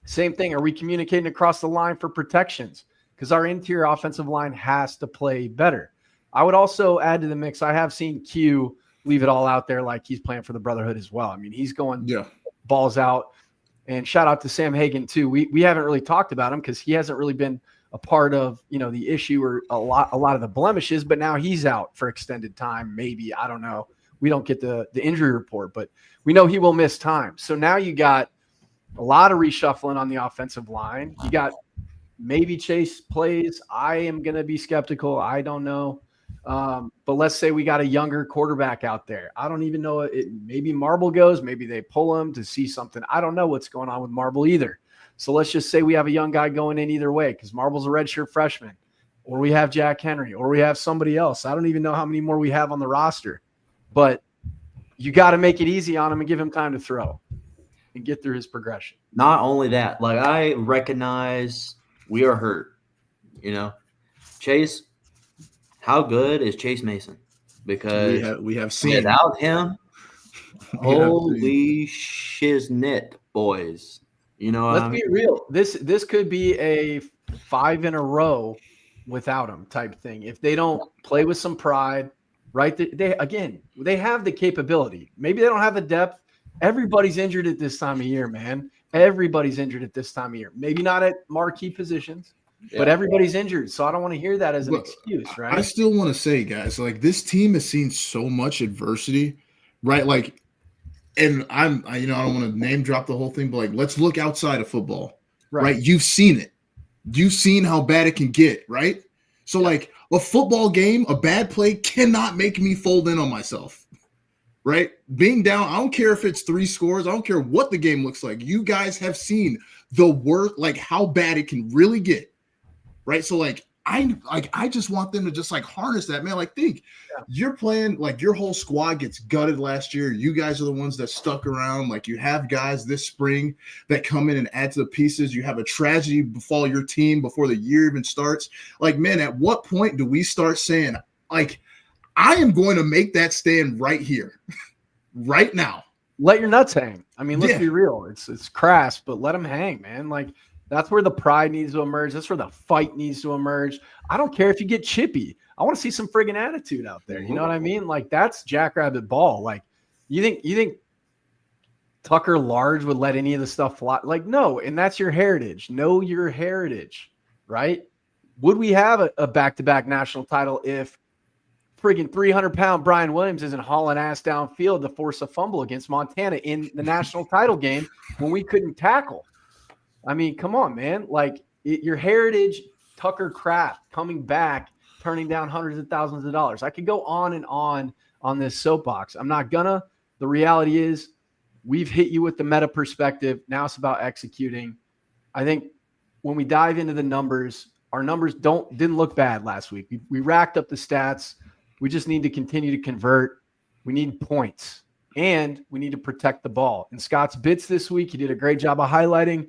same thing. Are we communicating across the line for protections? Because our interior offensive line has to play better. I would also add to the mix, I have seen Q leave it all out there like he's playing for the brotherhood as well. I mean, he's going balls out. And shout out to Sam Hagan too. We haven't really talked about him because he hasn't really been a part of the issue or a lot of the blemishes, but now he's out for extended time. Maybe, I don't know. We don't get the injury report, but we know he will miss time. So now you got a lot of reshuffling on the offensive line. You got maybe Chase plays. I am going to be skeptical. I don't know. But let's say we got a younger quarterback out there. I don't even know. Maybe Marble goes. Maybe they pull him to see something. I don't know what's going on with Marble either. So let's just say we have a young guy going in either way because Marble's a redshirt freshman, or we have Jack Henry, or we have somebody else. I don't even know how many more we have on the roster. But you got to make it easy on him and give him time to throw and get through his progression. Not only that, I recognize we are hurt. Chase, how good is Chase Mason? Because we have seen without him, holy shiznit, boys. Let's be real. This could be a 5 in a row without him type thing. If they don't play with some pride, right? They have the capability. Maybe they don't have the depth. Everybody's injured at this time of year, man. Everybody's injured at this time of year. Maybe not at marquee positions, but everybody's injured. So I don't want to hear that as an excuse, right? I still want to say, guys, this team has seen so much adversity, right? And I don't want to name drop the whole thing, but let's look outside of football, right? You've seen it. You've seen how bad it can get, right? So a football game, a bad play cannot make me fold in on myself, right? Being down, I don't care if it's 3 scores. I don't care what the game looks like. You guys have seen the worst, how bad it can really get, right? So I just want them to just harness that, man. Think you're playing, your whole squad gets gutted last year. You guys are the ones that stuck around. You have guys this spring that come in and add to the pieces. You have a tragedy befall your team before the year even starts. Man, at what point do we start saying, I am going to make that stand right here, right now? Let your nuts hang. I mean, let's be real. It's crass, but let them hang, man. That's where the pride needs to emerge. That's where the fight needs to emerge. I don't care if you get chippy. I want to see some friggin' attitude out there. You know what I mean? Like, that's Jackrabbit ball. Like, you think Tucker Large would let any of the stuff fly? Like, no. And that's your heritage. Know your heritage, right? Would we have a back-to-back national title if friggin' 300-pound Brian Williams isn't hauling ass downfield to force a fumble against Montana in the national title game when we couldn't tackle? I mean, come on, man. Like, your heritage, Tucker Kraft coming back, turning down hundreds of thousands of dollars. I could go on and on this soapbox. I'm not gonna. The reality is we've hit you with the meta perspective. Now it's about executing. I think when we dive into the numbers, our numbers didn't look bad last week. We racked up the stats. We just need to continue to convert. We need points, and we need to protect the ball. In Scott's bits this week, he did a great job of highlighting.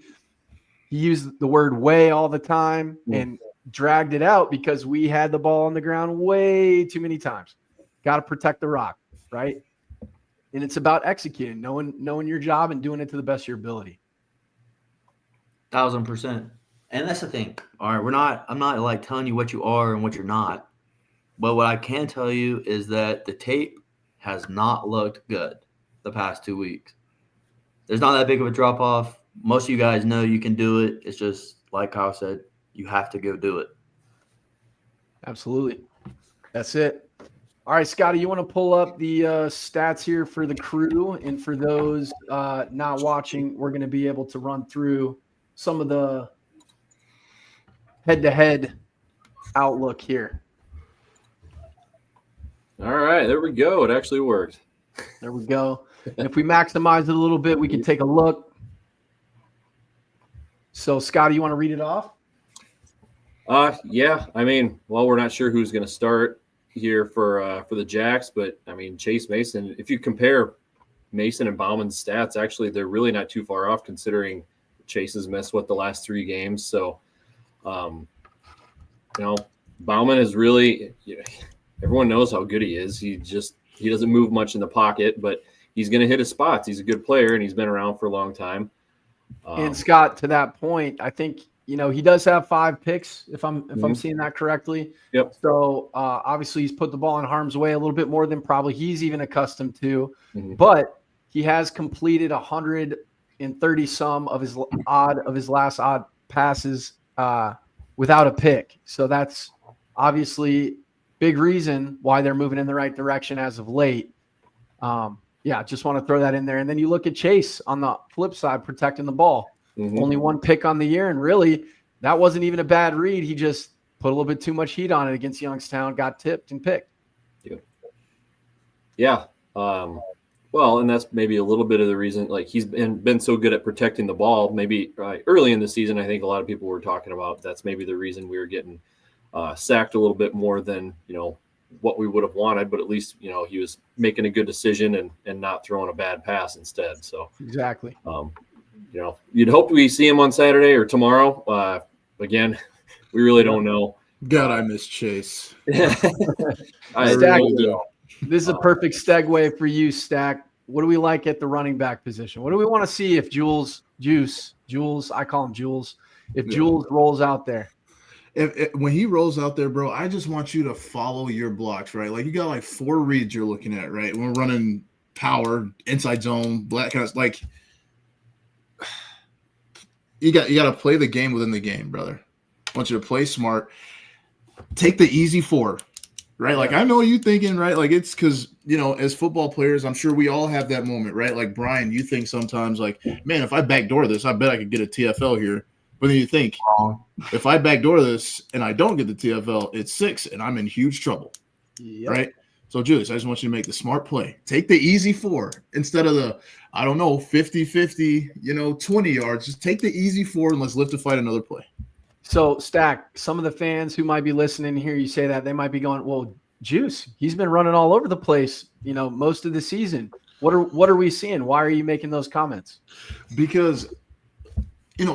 He used the word way all the time and dragged it out because we had the ball on the ground way too many times. Got to protect the rock, right? And it's about executing, knowing your job and doing it to the best of your ability. 1,000%. And that's the thing. All right, I'm not like telling you what you are and what you're not. But what I can tell you is that the tape has not looked good the past 2 weeks. There's not that big of a drop off. Most of you guys know you can do it. It's just like Kyle said, you have to go do it. Absolutely. That's it. All right, Scotty, you want to pull up the stats here for the crew? And for those not watching, we're going to be able to run through some of the head-to-head outlook here. All right, there we go. It actually worked. There we go. And if we maximize it a little bit, we can take a look. So, Scotty, you want to read it off? Yeah. I mean, well, we're not sure who's going to start here for the Jacks, but I mean, Chase Mason, if you compare Mason and Bauman's stats, actually, they're really not too far off considering Chase has missed the last 3 games. So, Bauman is really, everyone knows how good he is. He doesn't move much in the pocket, but he's going to hit his spots. He's a good player, and he's been around for a long time. And Scott, to that point, I think he does have 5 picks, if I'm seeing that correctly. Yep. So obviously he's put the ball in harm's way a little bit more than probably he's even accustomed to. But he has completed 130 some of his last odd passes without a pick. So that's obviously big reason why they're moving in the right direction as of late. Just want to throw that in there. And then you look at Chase on the flip side, protecting the ball. Only 1 pick on the year, and really that wasn't even a bad read. He just put a little bit too much heat on it against Youngstown, got tipped and picked. Yeah. Well, and that's maybe a little bit of the reason, like he's been so good at protecting the ball. Maybe early in the season, I think a lot of people were talking about that's maybe the reason we were getting sacked a little bit more than, what we would have wanted, but at least, he was making a good decision and not throwing a bad pass instead. So exactly. You'd hope we see him on Saturday or tomorrow. Again, we really don't know. God, I miss Chase. I Stack, really do. This is a perfect segue for you, Stack. What do we like at the running back position? What do we want to see if Jules, I call him Jules, if Jules rolls out there? When he rolls out there, bro, I just want you to follow your blocks, right? Like you got like 4 reads you're looking at, right? We're running power, inside zone, black kind of like you got to play the game within the game, brother. I want you to play smart. Take the easy 4, right? Like I know you thinking, right? Like it's because as football players, I'm sure we all have that moment, right? Like Brian, you think sometimes like, man, if I backdoor this, I bet I could get a TFL here. But then you think, if I backdoor this and I don't get the TFL, it's 6 and I'm in huge trouble, right? So, Julius, I just want you to make the smart play. Take the easy 4 instead of the, 50-50, 20 yards. Just take the easy 4 and let's live to fight another play. So, Stack, some of the fans who might be listening here, you say that, they might be going, well, Juice, he's been running all over the place, most of the season. What are we seeing? Why are you making those comments? Because –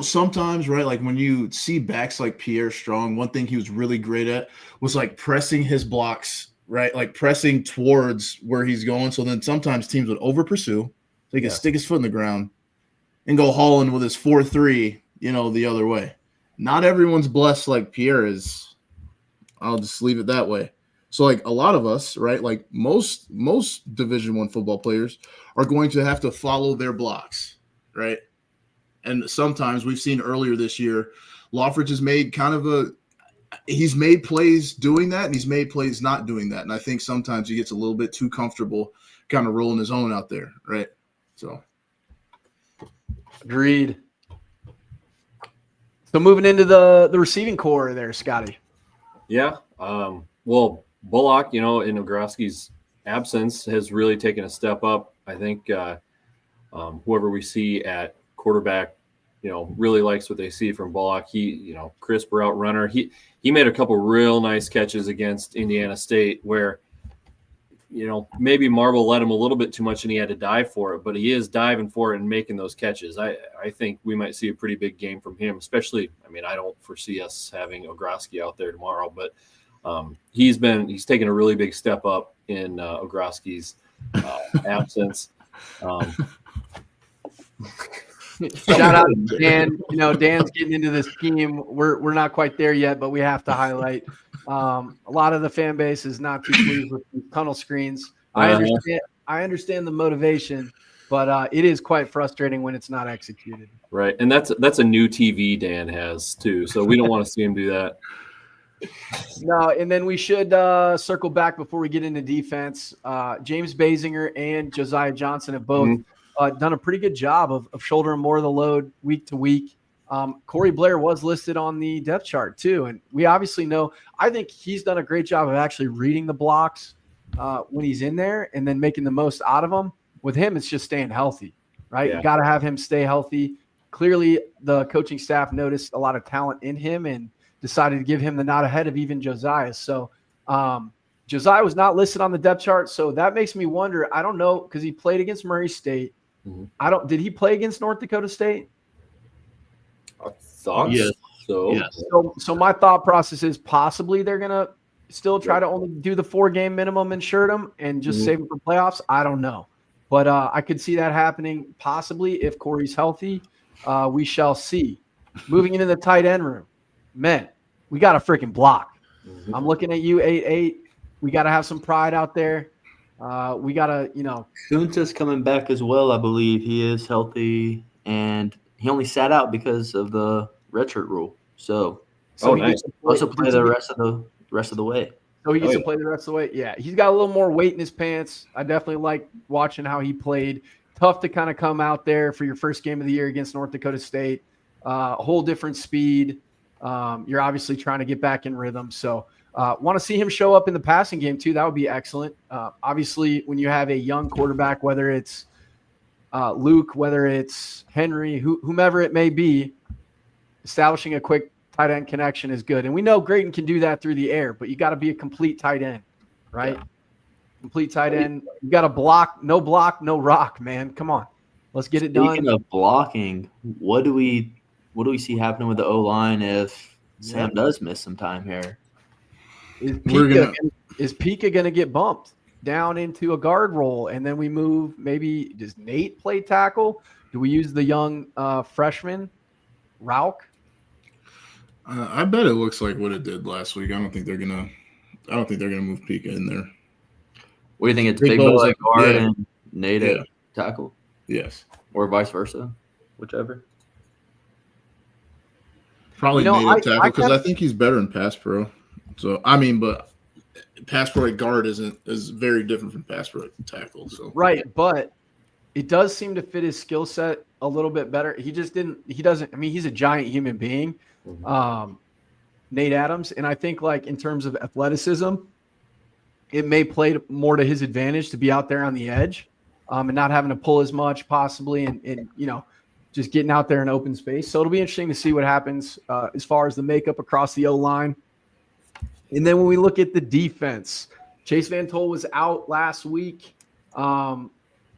sometimes, right, like when you see backs like Pierre Strong, one thing he was really great at was like pressing his blocks, right? Like pressing towards where he's going. So then sometimes teams would over pursue. So he could stick his foot in the ground and go hauling with his 4-3 the other way. Not everyone's blessed like Pierre is. I'll just leave it that way. So like a lot of us, right? Like most Division I football players are going to have to follow their blocks, right? And sometimes we've seen earlier this year, Lawfridge has made he's made plays doing that, and he's made plays not doing that. And I think sometimes he gets a little bit too comfortable kind of rolling his own out there, right? So agreed. So moving into the receiving core there, Scotty. Yeah. Well, Bullock, in Ogroski's absence, has really taken a step up. I think whoever we see at quarterback, really likes what they see from Bullock. He, crisp route runner. He made a couple real nice catches against Indiana State where, maybe Marble let him a little bit too much and he had to dive for it, but he is diving for it and making those catches. I think we might see a pretty big game from him, especially, I don't foresee us having Ogroski out there tomorrow, but he's taken a really big step up in Ogroski's absence. Shout out to Dan. Dan's getting into this scheme. We're not quite there yet, but we have to highlight a lot of the fan base is not too pleased with these tunnel screens. I understand the motivation, but it is quite frustrating when it's not executed. Right, and that's a new TV Dan has too, so we don't want to see him do that. No, and then we should circle back before we get into defense. James Basinger and Josiah Johnson have both done a pretty good job of shouldering more of the load week to week. Corey Blair was listed on the depth chart too, and we obviously know. I think he's done a great job of actually reading the blocks when he's in there and then making the most out of them. With him, it's just staying healthy, right? Yeah. You got to have him stay healthy. Clearly, the coaching staff noticed a lot of talent in him and decided to give him the nod ahead of even Josiah. So Josiah was not listed on the depth chart, so that makes me wonder. I don't know because he played against Murray State. Did he play against North Dakota State? I thought so. Yes. So my thought process is possibly they're gonna still try to only do the 4-game minimum and shirt him and just save him for playoffs. I don't know, but I could see that happening possibly if Corey's healthy. We shall see. Moving into the tight end room, man, we got a freaking block. I'm looking at you, 8'8". We got to have some pride out there. We got to, Kunta's coming back as well, I believe. He is healthy, and he only sat out because of the redshirt rule. So he nice. gets to also play the rest of the way. So he gets to play the rest of the way. Yeah, he's got a little more weight in his pants. I definitely like watching how he played. Tough to kind of come out there for your first game of the year against North Dakota State. A whole different speed. You're obviously trying to get back in rhythm. So want to see him show up in the passing game too. That would be excellent. Obviously, when you have a young quarterback, whether it's Luke, whether it's Henry, whomever it may be, establishing a quick tight end connection is good. And we know Grayton can do that through the air, but you got to be a complete tight end, right? Yeah. Complete tight end. You got to block, no rock, man. Come on. Let's get it done. Speaking of blocking, what do we see happening with the O-line if Sam does miss some time here? Is Pika going to get bumped down into a guard role, and then we move? Maybe does Nate play tackle? Do we use the young freshman, Rauk? I bet it looks like what it did last week. I don't think they're gonna move Pika in there. What do you think? It's Big Bo at guard and Nate at tackle? Yes. Or vice versa, whichever. Probably Nate at tackle because I think he's better in pass pro. So but pass pro at guard is very different from pass pro at tackle. So right, but it does seem to fit his skill set a little bit better. He doesn't. I mean, he's a giant human being, Nate Adams, and I think like in terms of athleticism, it may play more to his advantage to be out there on the edge, and not having to pull as much possibly, and just getting out there in open space. So it'll be interesting to see what happens as far as the makeup across the O-line. And then when we look at the defense, Chase Van Tol was out last week.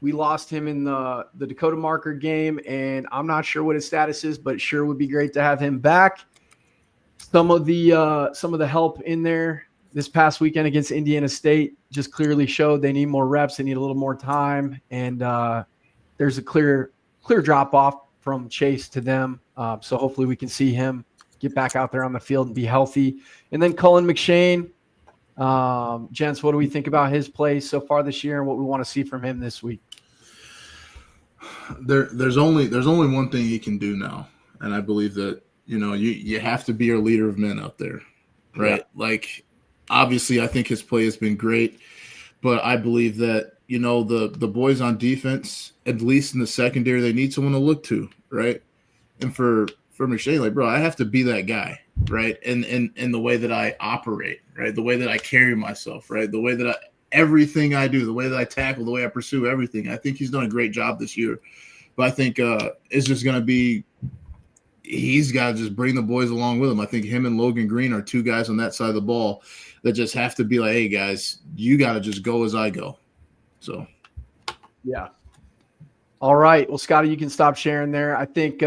We lost him in the Dakota Marker game, and I'm not sure what his status is, but it sure would be great to have him back. Some of the help in there this past weekend against Indiana State just clearly showed they need more reps. They need a little more time, and there's a clear drop off from Chase to them. So hopefully we can see him get back out there on the field and be healthy. And then Cullen McShane, gents, what do we think about his play so far this year and what we want to see from him this week? There's only one thing he can do now, and I believe that you have to be your leader of men out there, right? Yeah. Like, obviously, I think his play has been great, but I believe that the boys on defense, at least in the secondary, they need someone to look to, right? And for McShane, like, bro, I have to be that guy, right? And the way that I operate, right? The way that I carry myself, right? The way that everything I do, the way that I tackle, the way I pursue everything. I think he's done a great job this year. But I think it's just going to be he's got to just bring the boys along with him. I think him and Logan Green are two guys on that side of the ball that just have to be like, hey, guys, you got to just go as I go. So, yeah. All right. Well, Scotty, you can stop sharing there. I think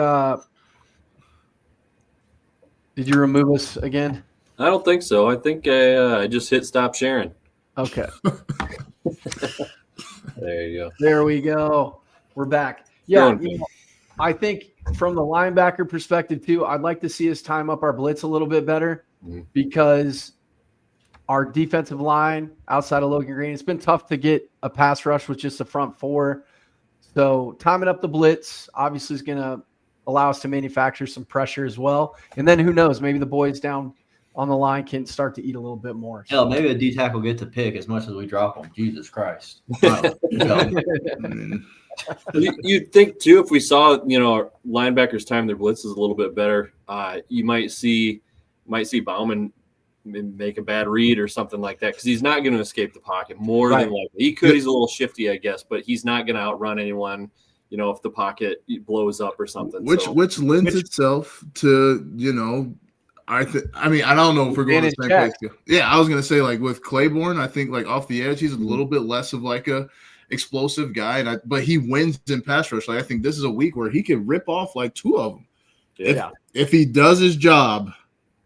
did you remove us again? I don't think so. I think I just hit stop sharing. Okay. There you go. There we go. We're back. Yeah, I think from the linebacker perspective too, I'd like to see us time up our blitz a little bit better because our defensive line outside of Logan Green, it's been tough to get a pass rush with just the front four. So timing up the blitz obviously is going to allow us to manufacture some pressure as well. And then who knows, maybe the boys down on the line can start to eat a little bit more. Hell, maybe a D-tackle get to pick as much as we drop them. Jesus Christ. You'd think, too, if we saw, linebackers time their blitzes a little bit better, you might see Bauman make a bad read or something like that because he's not going to escape the pocket more than likely. He could. He's a little shifty, I guess, but he's not going to outrun anyone, if the pocket blows up or something. Which lends itself to, I don't know if we're going to the same place. Yeah, I was going to say, like, with Claiborne, I think, like, off the edge, he's a little bit less of, like, a explosive guy, but he wins in pass rush. Like, I think this is a week where he could rip off, like, two of them. Yeah. If he does his job,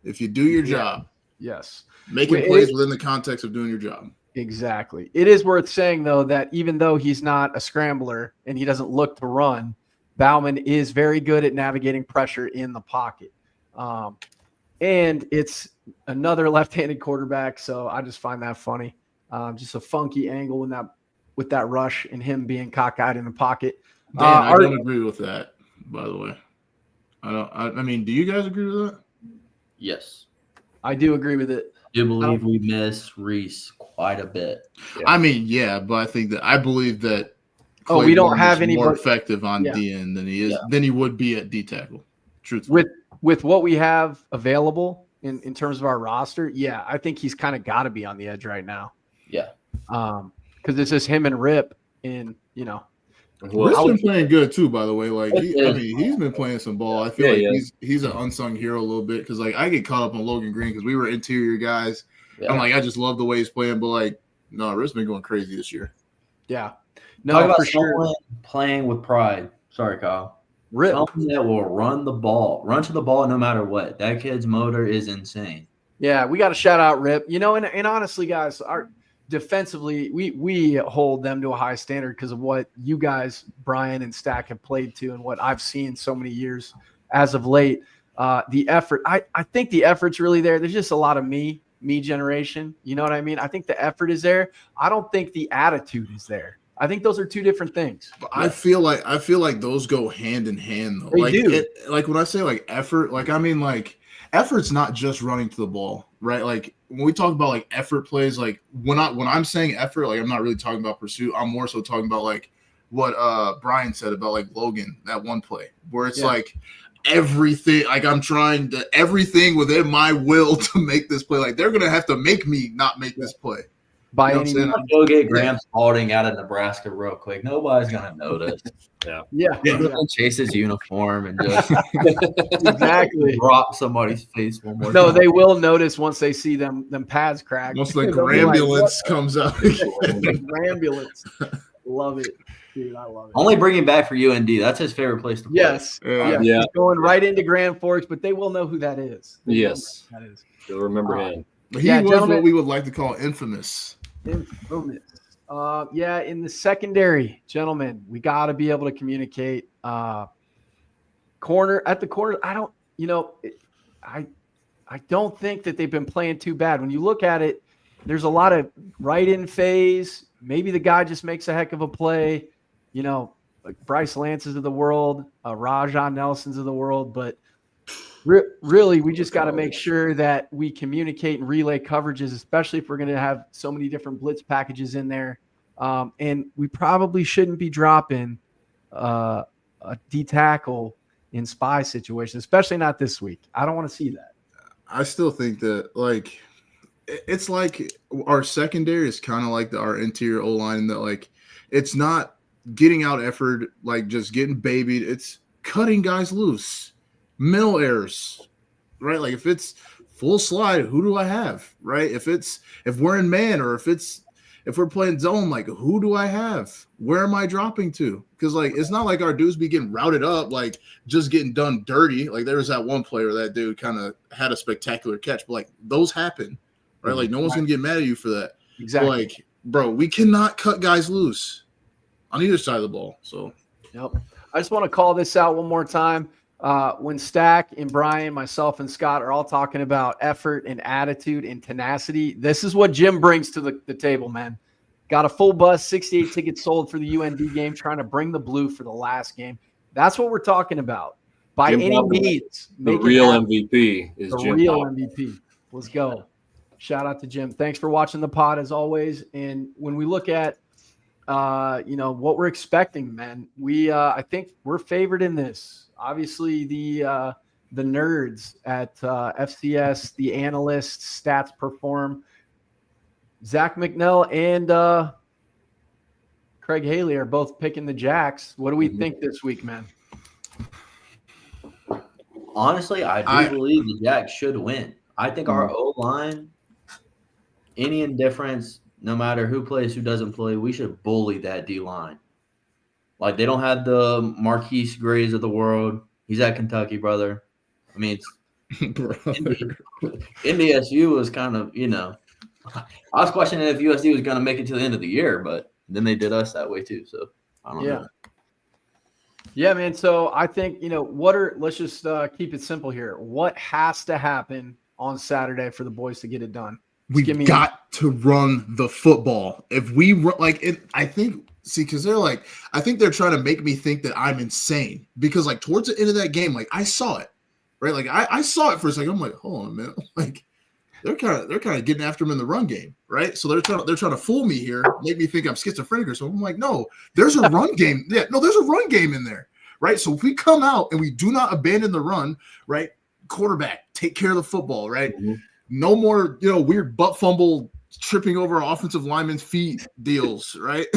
if you do your job. Yes. Making plays within the context of doing your job. Exactly. It is worth saying, though, that even though he's not a scrambler and he doesn't look to run, Bauman is very good at navigating pressure in the pocket. And it's another left-handed quarterback, so I just find that funny. Just a funky angle with that rush and him being cockeyed in the pocket. I don't agree with that, by the way. I mean, do you guys agree with that? Yes. I do agree with it. I do believe we miss Reese quite a bit. Yeah. I mean, yeah, but I believe that we don't have any more effective on DN than he is than he would be at D tackle. Truthfully. With what we have available in terms of our roster, I think he's kind of got to be on the edge right now. Yeah. Because it's just him and Rip in, Rip's been playing good too, by the way. Like, he's been playing some ball. I feel like he's an unsung hero a little bit because, like, I get caught up on Logan Green because we were interior guys. Yeah. I'm like, I just love the way he's playing, but, like, no, Rip's been going crazy this year. Yeah. No, for sure. Playing with pride. Sorry, Kyle. Rip. Something that will run to the ball no matter what. That kid's motor is insane. Yeah, we got to shout out Rip. And honestly, guys, our defensively, we hold them to a high standard because of what you guys, Brian and Stack, have played to and what I've seen so many years as of late. The effort, I think the effort's really there. There's just a lot of me generation. You know what I mean? I think the effort is there. I don't think the attitude is there. I think those are two different things. I feel like those go hand in hand though. They do. Like when I say like effort, like I mean like effort's not just running to the ball, right? Like when we talk about like effort plays, like when I'm saying effort, like I'm not really talking about pursuit. I'm more so talking about like what Brian said about like Logan, that one play where it's like everything, like I'm trying to everything within my will to make this play. Like they're gonna have to make me not make this play. By any means. Go get Graham Spalding out of Nebraska real quick. Nobody's gonna notice. Yeah. Chase his uniform and just exactly drop somebody's face one more. No, time. they will notice once they see them pads crack. Once the Grambulance comes out. Grambulance. Love it. Dude, I love it. Only bring him back for UND. That's his favorite place to play. Yes. Yeah. He's going right into Grand Forks, but they will know who that is. Yes. They'll remember him. He was what we would like to call infamous. Infamous. In the secondary, gentlemen, we got to be able to communicate. corner, I don't think that they've been playing too bad. When you look at it, there's a lot of right in phase. Maybe the guy just makes a heck of a play, like Bryce Lance's of the world, Rajah Nelson's of the world. But really, we just got to make sure that we communicate and relay coverages, especially if we're going to have so many different blitz packages in there. And we probably shouldn't be dropping a D tackle in spy situations, especially not this week. I don't want to see that. I still think that it's like our secondary is kind of like our interior O line in that it's not getting out effort, just getting babied. It's cutting guys loose, middle errors, right? Like if it's full slide, who do I have, right? If we're in man or if we're playing zone, who do I have? Where am I dropping to? Because it's not like our dudes be getting routed up, just getting done dirty. There was that one player that dude kind of had a spectacular catch, but those happen, right? No one's gonna get mad at you for that. Exactly. Bro, we cannot cut guys loose on either side of the ball. So, yep. I just want to call this out one more time. When Stack and Brian, myself and Scott are all talking about effort and attitude and tenacity, this is what Jim brings to the table, man. Got a full bus, 68 tickets sold for the UND game, trying to bring the blue for the last game. That's what we're talking about. By Jim any Poppins, means, the real MVP is the Jim real Poppins. MVP. Let's go. Shout out to Jim. Thanks for watching the pod as always. And when we look at what we're expecting, man, I think we're favored in this. Obviously, the nerds at FCS, the analysts, Stats Perform, Zach McNell and Craig Haley are both picking the Jacks. What do we think this week, man? Honestly, I do believe the Jacks should win. I think our O-line, any indifference, no matter who plays, who doesn't play, we should bully that D-line. They don't have the Marquise Grays of the world. He's at Kentucky, brother. I mean, NDSU was kind of, I was questioning if USD was going to make it to the end of the year, but then they did us that way too. So I don't know. Yeah, man. So I think, let's just keep it simple here. What has to happen on Saturday for the boys to get it done? We got to run the football. If we run, I think, because I think they're trying to make me think that I'm insane because towards the end of that game, I saw it, right? I saw it for a second. I'm like, hold on, man. They're kind of getting after him in the run game, right? So they're trying to fool me here, make me think I'm schizophrenic or something. I'm like, no, there's a run game. Yeah, no, there's a run game in there, right? So if we come out and we do not abandon the run, right? Quarterback, take care of the football, right? Mm-hmm. No more, weird butt fumble, tripping over offensive linemen's feet deals, right?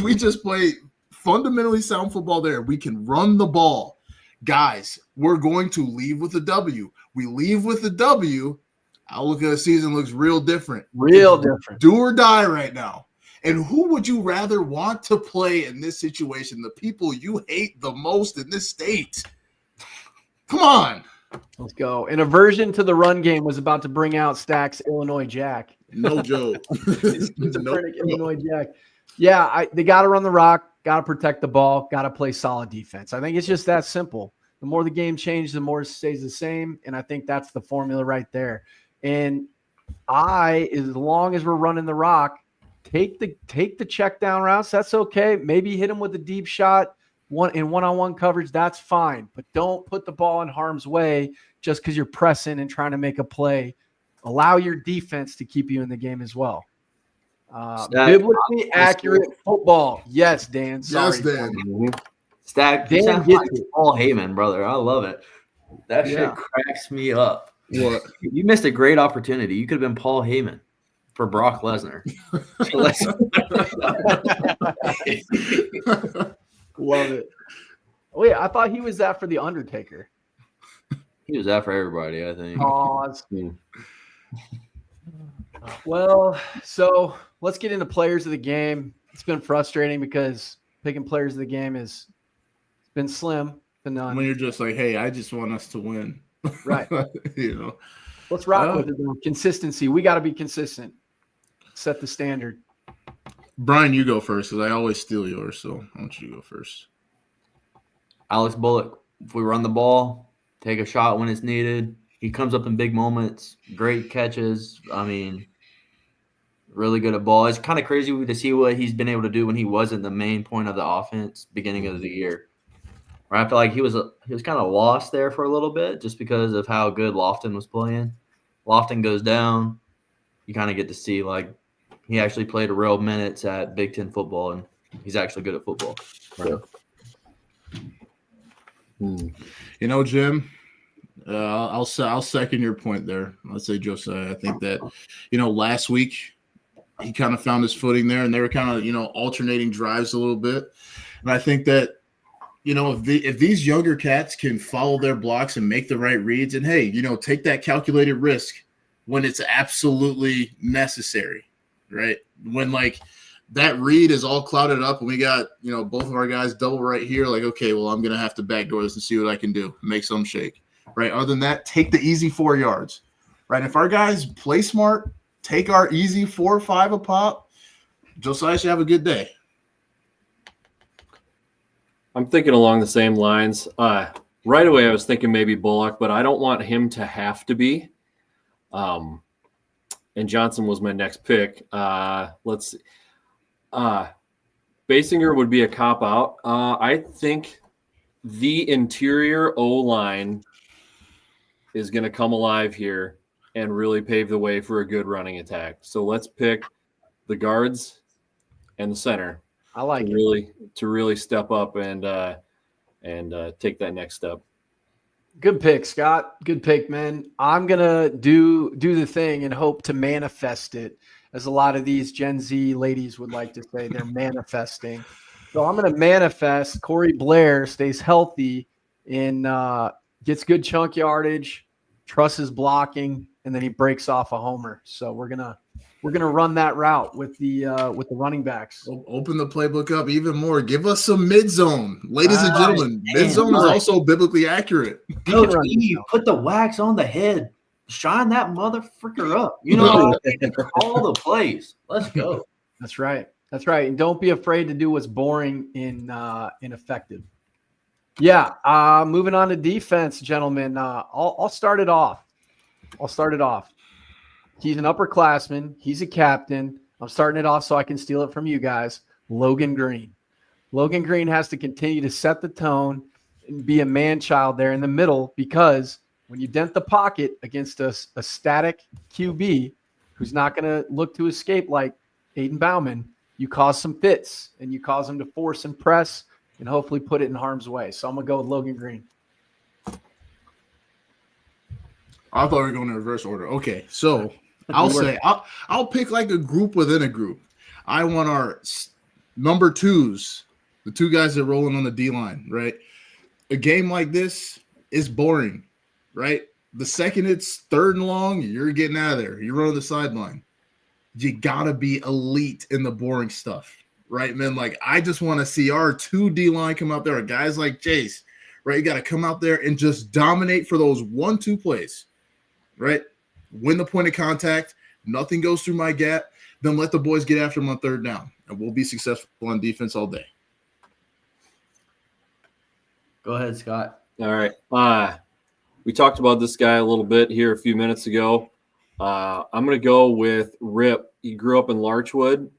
We just play fundamentally sound football there. We can run the ball. Guys, we're going to leave with a W. We leave with a W. Outlook of the season looks real different. Different. Do or die right now. And who would you rather want to play in this situation? The people you hate the most in this state. Come on. Let's go. An aversion to the run game was about to bring out Stack's Illinois Jack. No joke. Illinois Jack. Yeah, they got to run the rock, got to protect the ball, got to play solid defense. I think it's just that simple. The more the game changes, the more it stays the same, and I think that's the formula right there. And as long as we're running the rock, take the check down routes. That's okay. Maybe hit them with a deep shot. One-on-one coverage, that's fine. But don't put the ball in harm's way just because you're pressing and trying to make a play. Allow your defense to keep you in the game as well. Biblically accurate football. Yes, Dan. Sorry. Yes, Dan. Stack, Dan sounds gets like it. Paul Heyman, brother. I love it. That shit cracks me up. What? You missed a great opportunity. You could have been Paul Heyman for Brock Lesnar. Love it. Oh, yeah, I thought he was that for The Undertaker. He was that for everybody, I think. Well, so let's get into players of the game. It's been frustrating because picking players of the game has been slim to none. When you're just like, hey, I just want us to win. Right. Let's rock with it, though. Consistency. We got to be consistent. Set the standard. Brian, you go first because I always steal yours, so I want you to go first. Alex Bullock. if we run the ball, take a shot when it's needed. He comes up in big moments, great catches. I mean, really good at ball. It's kind of crazy to see what he's been able to do when he wasn't the main point of the offense beginning of the year. Where I feel like he was kind of lost there for a little bit just because of how good Lofton was playing. Lofton goes down, you kind of get to see like he actually played real minutes at Big Ten football, and he's actually good at football. So. You know, Jim, I'll second your point there. Let's say Josiah. I think that, last week he kind of found his footing there, and they were kind of, alternating drives a little bit. And I think that, if these younger cats can follow their blocks and make the right reads, and hey, take that calculated risk when it's absolutely necessary, right? When like that read is all clouded up and we got, both of our guys double right here, like, okay, well, I'm going to have to backdoor this and see what I can do, make some shake, right? Other than that, take the easy 4 yards, right? If our guys play smart, take our easy 4 or 5 a pop, Josiah should have a good day. I'm thinking along the same lines. Right away, I was thinking maybe Bullock, but I don't want him to have to be. And Johnson was my next pick. Let's see. Basinger would be a cop out. I think the interior O-line is going to come alive here and really pave the way for a good running attack. So let's pick the guards and the center. I like it. To really step up and take that next step. Good pick, Scott. Good pick, man. I'm gonna do the thing and hope to manifest it, as a lot of these Gen Z ladies would like to say. They're manifesting. So I'm gonna manifest Corey Blair stays healthy and gets good chunk yardage, trusts his blocking, and then he breaks off a homer. So we're gonna run that route with the running backs. Open the playbook up even more. Give us some mid zone, ladies and gentlemen. Mid zone is also biblically accurate. Coach E, put the wax on the head. Shine that motherfucker up. All the plays. Let's go. That's right. That's right. And don't be afraid to do what's boring and ineffective. Yeah. Moving on to defense, gentlemen. I'll start it off. He's an upperclassman. He's a captain. I'm starting it off so I can steal it from you guys. Logan Green. Logan Green has to continue to set the tone and be a man-child there in the middle, because when you dent the pocket against a static QB who's not going to look to escape like Aiden Bauman, you cause some fits and you cause him to force and press and hopefully put it in harm's way. So I'm going to go with Logan Green. I thought we were going in reverse order. Okay, so I'll pick like a group within a group. I want our number twos, the two guys that are rolling on the D-line, right? A game like this is boring, right? The second it's 3rd and long, you're getting out of there. You're running the sideline. You got to be elite in the boring stuff, right, man? Like, I just want to see our 2 D-line come out there, guys like Jace, right? You got to come out there and just dominate for those 1-2 plays, right? Win the point of contact. Nothing goes through my gap. Then let the boys get after them on 3rd down, and we'll be successful on defense all day. Go ahead, Scott. All right. We talked about this guy a little bit here a few minutes ago. I'm going to go with Rip. He grew up in Larchwood,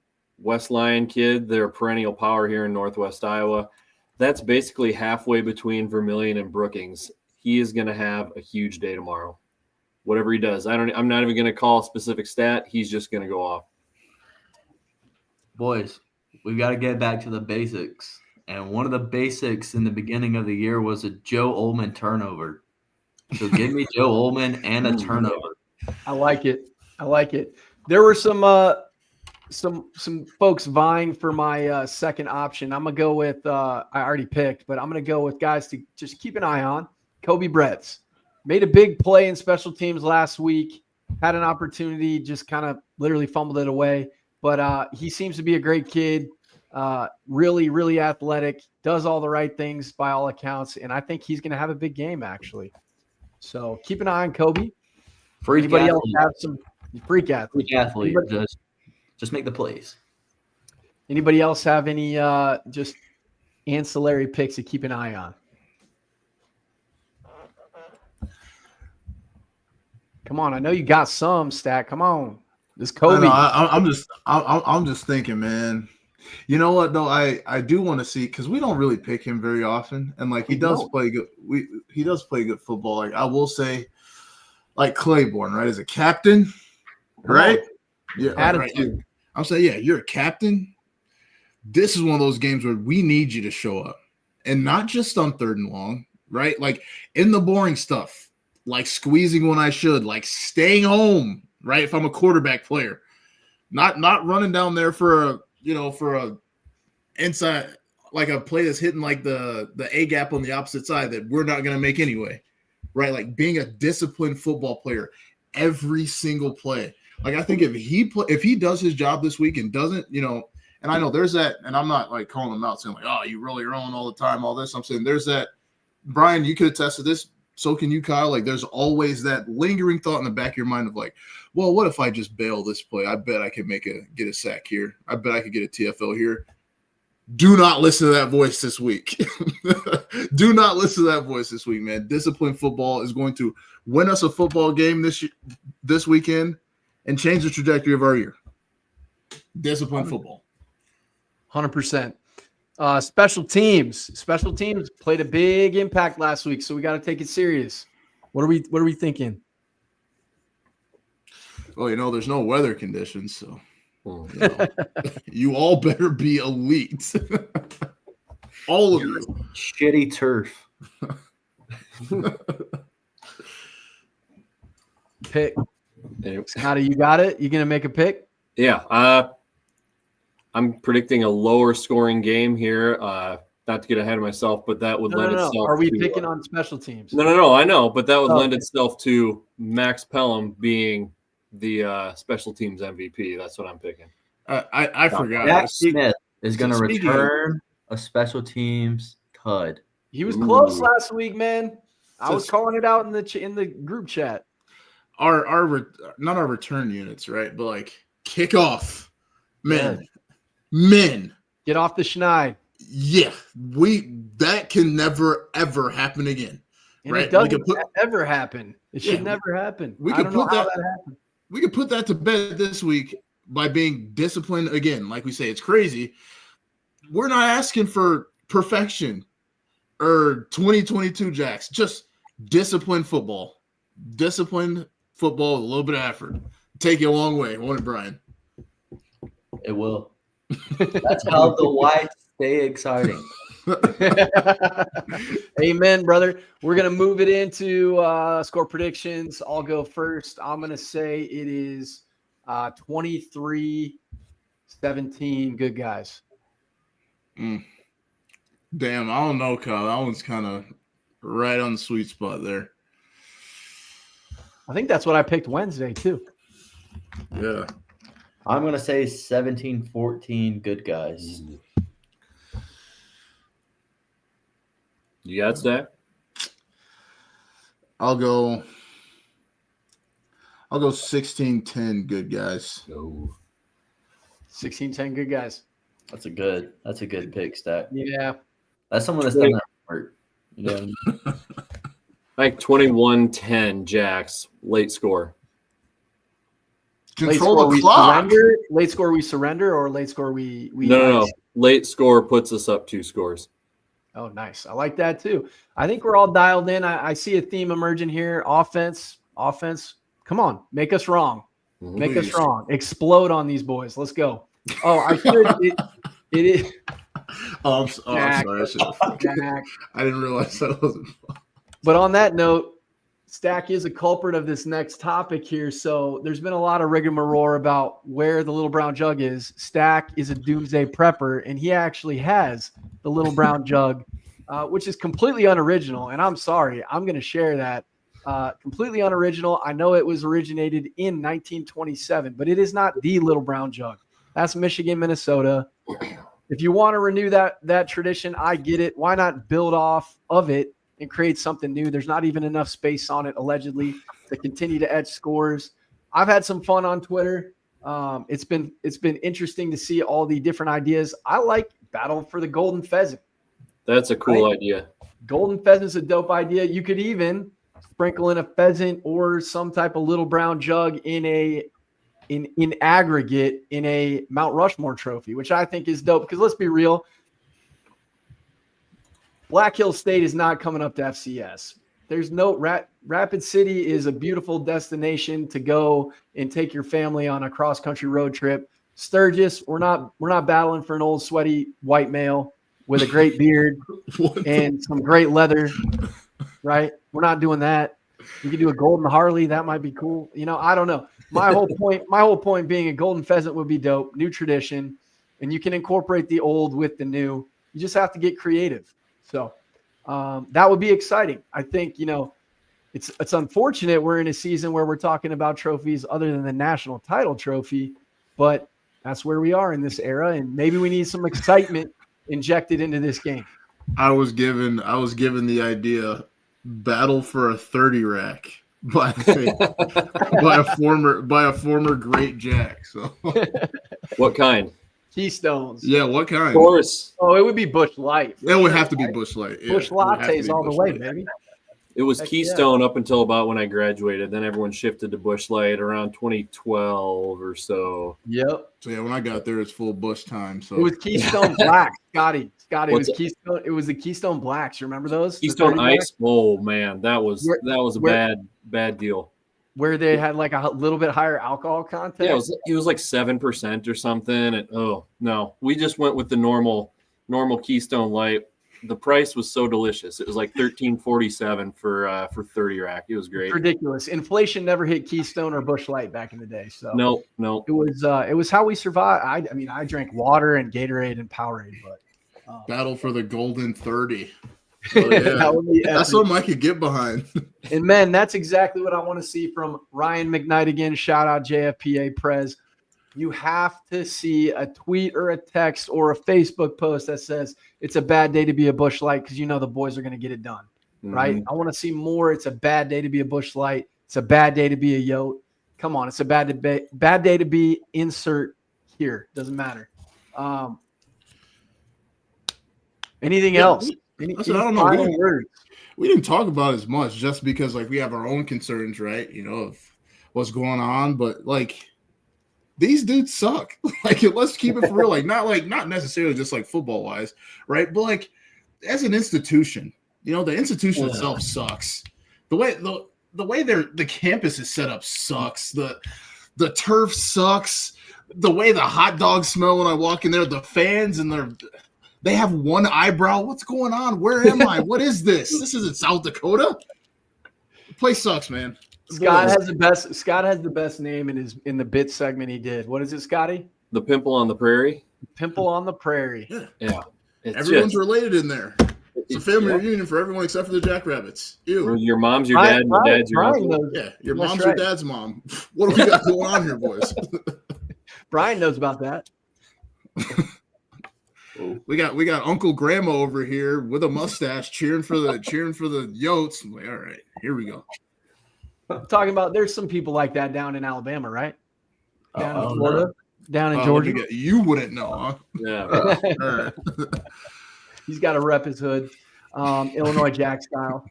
West Lyon kid. They're a perennial power here in Northwest Iowa. That's basically halfway between Vermillion and Brookings. He is going to have a huge day tomorrow. Whatever he does. I'm not even going to call a specific stat. He's just going to go off. Boys, we've got to get back to the basics. And one of the basics in the beginning of the year was a Joe Ullman turnover. So give me Joe Ullman and a turnover. I like it. There were some folks vying for my second option. I'm going to go with I already picked, but I'm going to go with guys to just keep an eye on. Kobe Bretz. Made a big play in special teams last week. Had an opportunity, just kind of literally fumbled it away. But he seems to be a great kid. Really, really athletic. Does all the right things by all accounts. And I think he's going to have a big game, actually. So keep an eye on Kobe. Anybody else have some freak athlete? Freak athlete. Just make the plays. Anybody else have any just ancillary picks to keep an eye on? Come on, I know you got some, Stack. Come on, this I Kobe. know, I'm just thinking, man. You know what though? I do want to see because we don't really pick him very often, and like he We does don't. play good. He does play good football. Like I will say, like Claiborne, right? As a captain, right? Yeah, right. Attitude. I'm saying, yeah, you're a captain. This is one of those games where we need you to show up, and not just on 3rd and long, right? Like in the boring stuff, like squeezing when I should, like staying home, right? If I'm a quarterback player, not running down there for a inside, like a play that's hitting like the A gap on the opposite side that we're not going to make anyway, right? Like being a disciplined football player every single play. Like I think if he does his job this week and doesn't, and I know there's that, and I'm not like calling him out saying like, oh, you roll your own all the time, all this. I'm saying there's that. Brian, you could attest to this. So can you, Kyle. Like there's always that lingering thought in the back of your mind of like, well, what if I just bail this play? I bet I could get a sack here. I bet I could get a TFL here. Do not listen to that voice this week. Do not listen to that voice this week, man. Disciplined football is going to win us a football game this weekend and change the trajectory of our year. Disciplined football. 100%. Special teams played a big impact last week, so we got to take it serious. What are we thinking? Well, there's no weather conditions, so you all better be elite. All of you. Shitty turf. Pick. Scotty, you got it? You gonna make a pick? Yeah. I'm predicting a lower scoring game here. Not to get ahead of myself, but that would lend itself. Are we to, picking on special teams? No. I know, but that would lend Okay. itself to Max Pelham being the special teams MVP. That's what I'm picking. I forgot. Jack Smith is going to Speaking of- return a special teams tud. He was close Ooh. last week, man. I was calling it out in the group chat. Our not our return units, right? But like kickoff, men. Get off the schneid. Yeah, that can never ever happen again. And Right. it doesn't We could ever happen. It should Yeah, never happen. we I could don't know put how that- that happened. We could put that to bed this week by being disciplined again. Like we say, it's crazy. We're not asking for perfection or 2022 Jacks. Just disciplined football. Disciplined football with a little bit of effort. Take you a long way, won't it, Brian? It will. That's how the whites stay exciting. Amen, brother. We're going to move it into score predictions. I'll go first. I'm going to say it is 23-17 good guys. Damn, I don't know, Kyle. That one's kind of right on the sweet spot there. I think that's what I picked Wednesday, too. Yeah. I'm going to say 17-14 good guys. You got Stack? I'll go 16-10 good guys. No. 16-10 good guys. That's a good pick, Stack. Yeah. That's someone that's done that work. You know what I mean? Like 21-10 Jacks, late score. Control the clock. Late score we surrender, or late score we No. Late score puts us up 2 scores. Oh, nice. I like that too. I think we're all dialed in. I see a theme emerging here. Offense. Come on, make us wrong. Make us wrong. Explode on these boys. Let's go. Oh, I should. It is. Oh, I'm sorry. I didn't realize that wasn't fun. But on that note, Stack is a culprit of this next topic here. So there's been a lot of rigmarole about where the little brown jug is. Stack is a doomsday prepper, and he actually has the little brown jug, which is completely unoriginal. And I'm sorry, I'm going to share that. Completely unoriginal. I know it was originated in 1927, but it is not the little brown jug. That's Michigan, Minnesota. If you want to renew that tradition, I get it. Why not build off of it and create something new? There's not even enough space on it, allegedly, to continue to edge scores. I've had some fun on Twitter. It's been interesting to see all the different ideas. I like Battle for the Golden Pheasant. That's a cool idea. Golden Pheasant's a dope idea. You could even sprinkle in a pheasant or some type of little brown jug in aggregate in a Mount Rushmore trophy, which I think is dope. Because let's be real, Black Hills State is not coming up to FCS. There's no Rapid City is a beautiful destination to go and take your family on a cross-country road trip. Sturgis, we're not battling for an old sweaty white male with a great beard and some great leather, right? We're not doing that. We could do a golden Harley. That might be cool. I don't know. My whole point being a golden pheasant would be dope. New tradition, and you can incorporate the old with the new. You just have to get creative. So that would be exciting. I think, it's unfortunate we're in a season where we're talking about trophies other than the national title trophy, but that's where we are in this era. And maybe we need some excitement injected into this game. I was given the idea, battle for a 30 rack by a former great Jack. So What kind? Keystones. Yeah, what kind? Of course. Oh, it would be Busch Light. It would have to be Busch Light. Yeah, Busch lattes all the way, Light. baby. It was Heck Keystone up until about when I graduated. Then everyone shifted to Busch Light around 2012 or so. Yep. So yeah, when I got there, it's full Busch time. So It was Keystone Black, Scotty. It What's was Keystone. It was the Keystone Blacks. You remember those? The Keystone 30 pack? Ice. Oh man, that was a bad deal. Where they had like a little bit higher alcohol content. Yeah, it was like 7% or something. And oh no, we just went with the normal Keystone Light. The price was so delicious. It was like $13.47 for 30 rack. It was great. Ridiculous. Inflation never hit Keystone or Busch Light back in the day. So No. it was how we survived. I drank water and Gatorade and Powerade, but battle for the golden 30. Oh, yeah. that would be That's epic. something I could get behind. And men, that's exactly what I want to see from Ryan McKnight again. Shout out JFPA Prez. You have to see a tweet or a text or a Facebook post that says it's a bad day to be a Busch Light because the boys are going to get it done, right? I want to see more. It's a bad day to be a Busch Light. It's a bad day to be a Yote. Come on, it's a bad day to be insert here. Doesn't matter. Anything else? I don't know. We didn't talk about it as much just because we have our own concerns, right? Of what's going on, but these dudes suck. Let's keep it for real. Not necessarily just football wise, right? But as an institution, the institution itself sucks. The way the campus is set up sucks. The turf sucks. The way the hot dogs smell when I walk in there, the fans and they have one eyebrow. What's going on? Where am I? What is this? This isn't South Dakota. The place sucks, man. Scott has the best name in the bit segment he did. What is it, Scotty? The Pimple on the Prairie. Pimple on the Prairie. Yeah. Everyone's related in in there. It's a family reunion for everyone except for the Jackrabbits. Ew. Your mom's your dad, and your dad's your uncle. Yeah, your mom's your dad's mom. What do we got going on here, boys? Brian knows about that. We got Uncle Grandma over here with a mustache cheering for the Yotes. I'm all right, here we go. Talking about there's some people like that down in Alabama, right? Down in Florida, down in Georgia. You wouldn't know, huh? Yeah. All right. He's got to rep his hood, Illinois Jack style.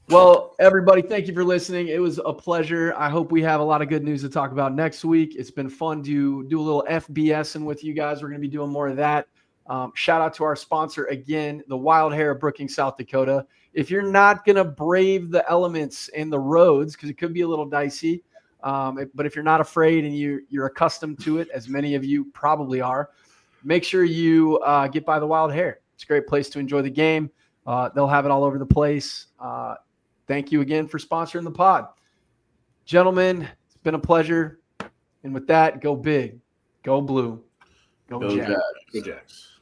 Well, everybody, thank you for listening. It was a pleasure. I hope we have a lot of good news to talk about next week. It's been fun to do a little FBSing with you guys. We're going to be doing more of that. Shout out to our sponsor again, the Wild Hair of Brookings, South Dakota. If you're not going to brave the elements and the roads, because it could be a little dicey, but if you're not afraid and you're accustomed to it, as many of you probably are, make sure you get by the Wild Hair. It's a great place to enjoy the game. They'll have it all over the place. Thank you again for sponsoring the pod. Gentlemen, it's been a pleasure. And with that, go big, go blue, go Jack. Go Jacks.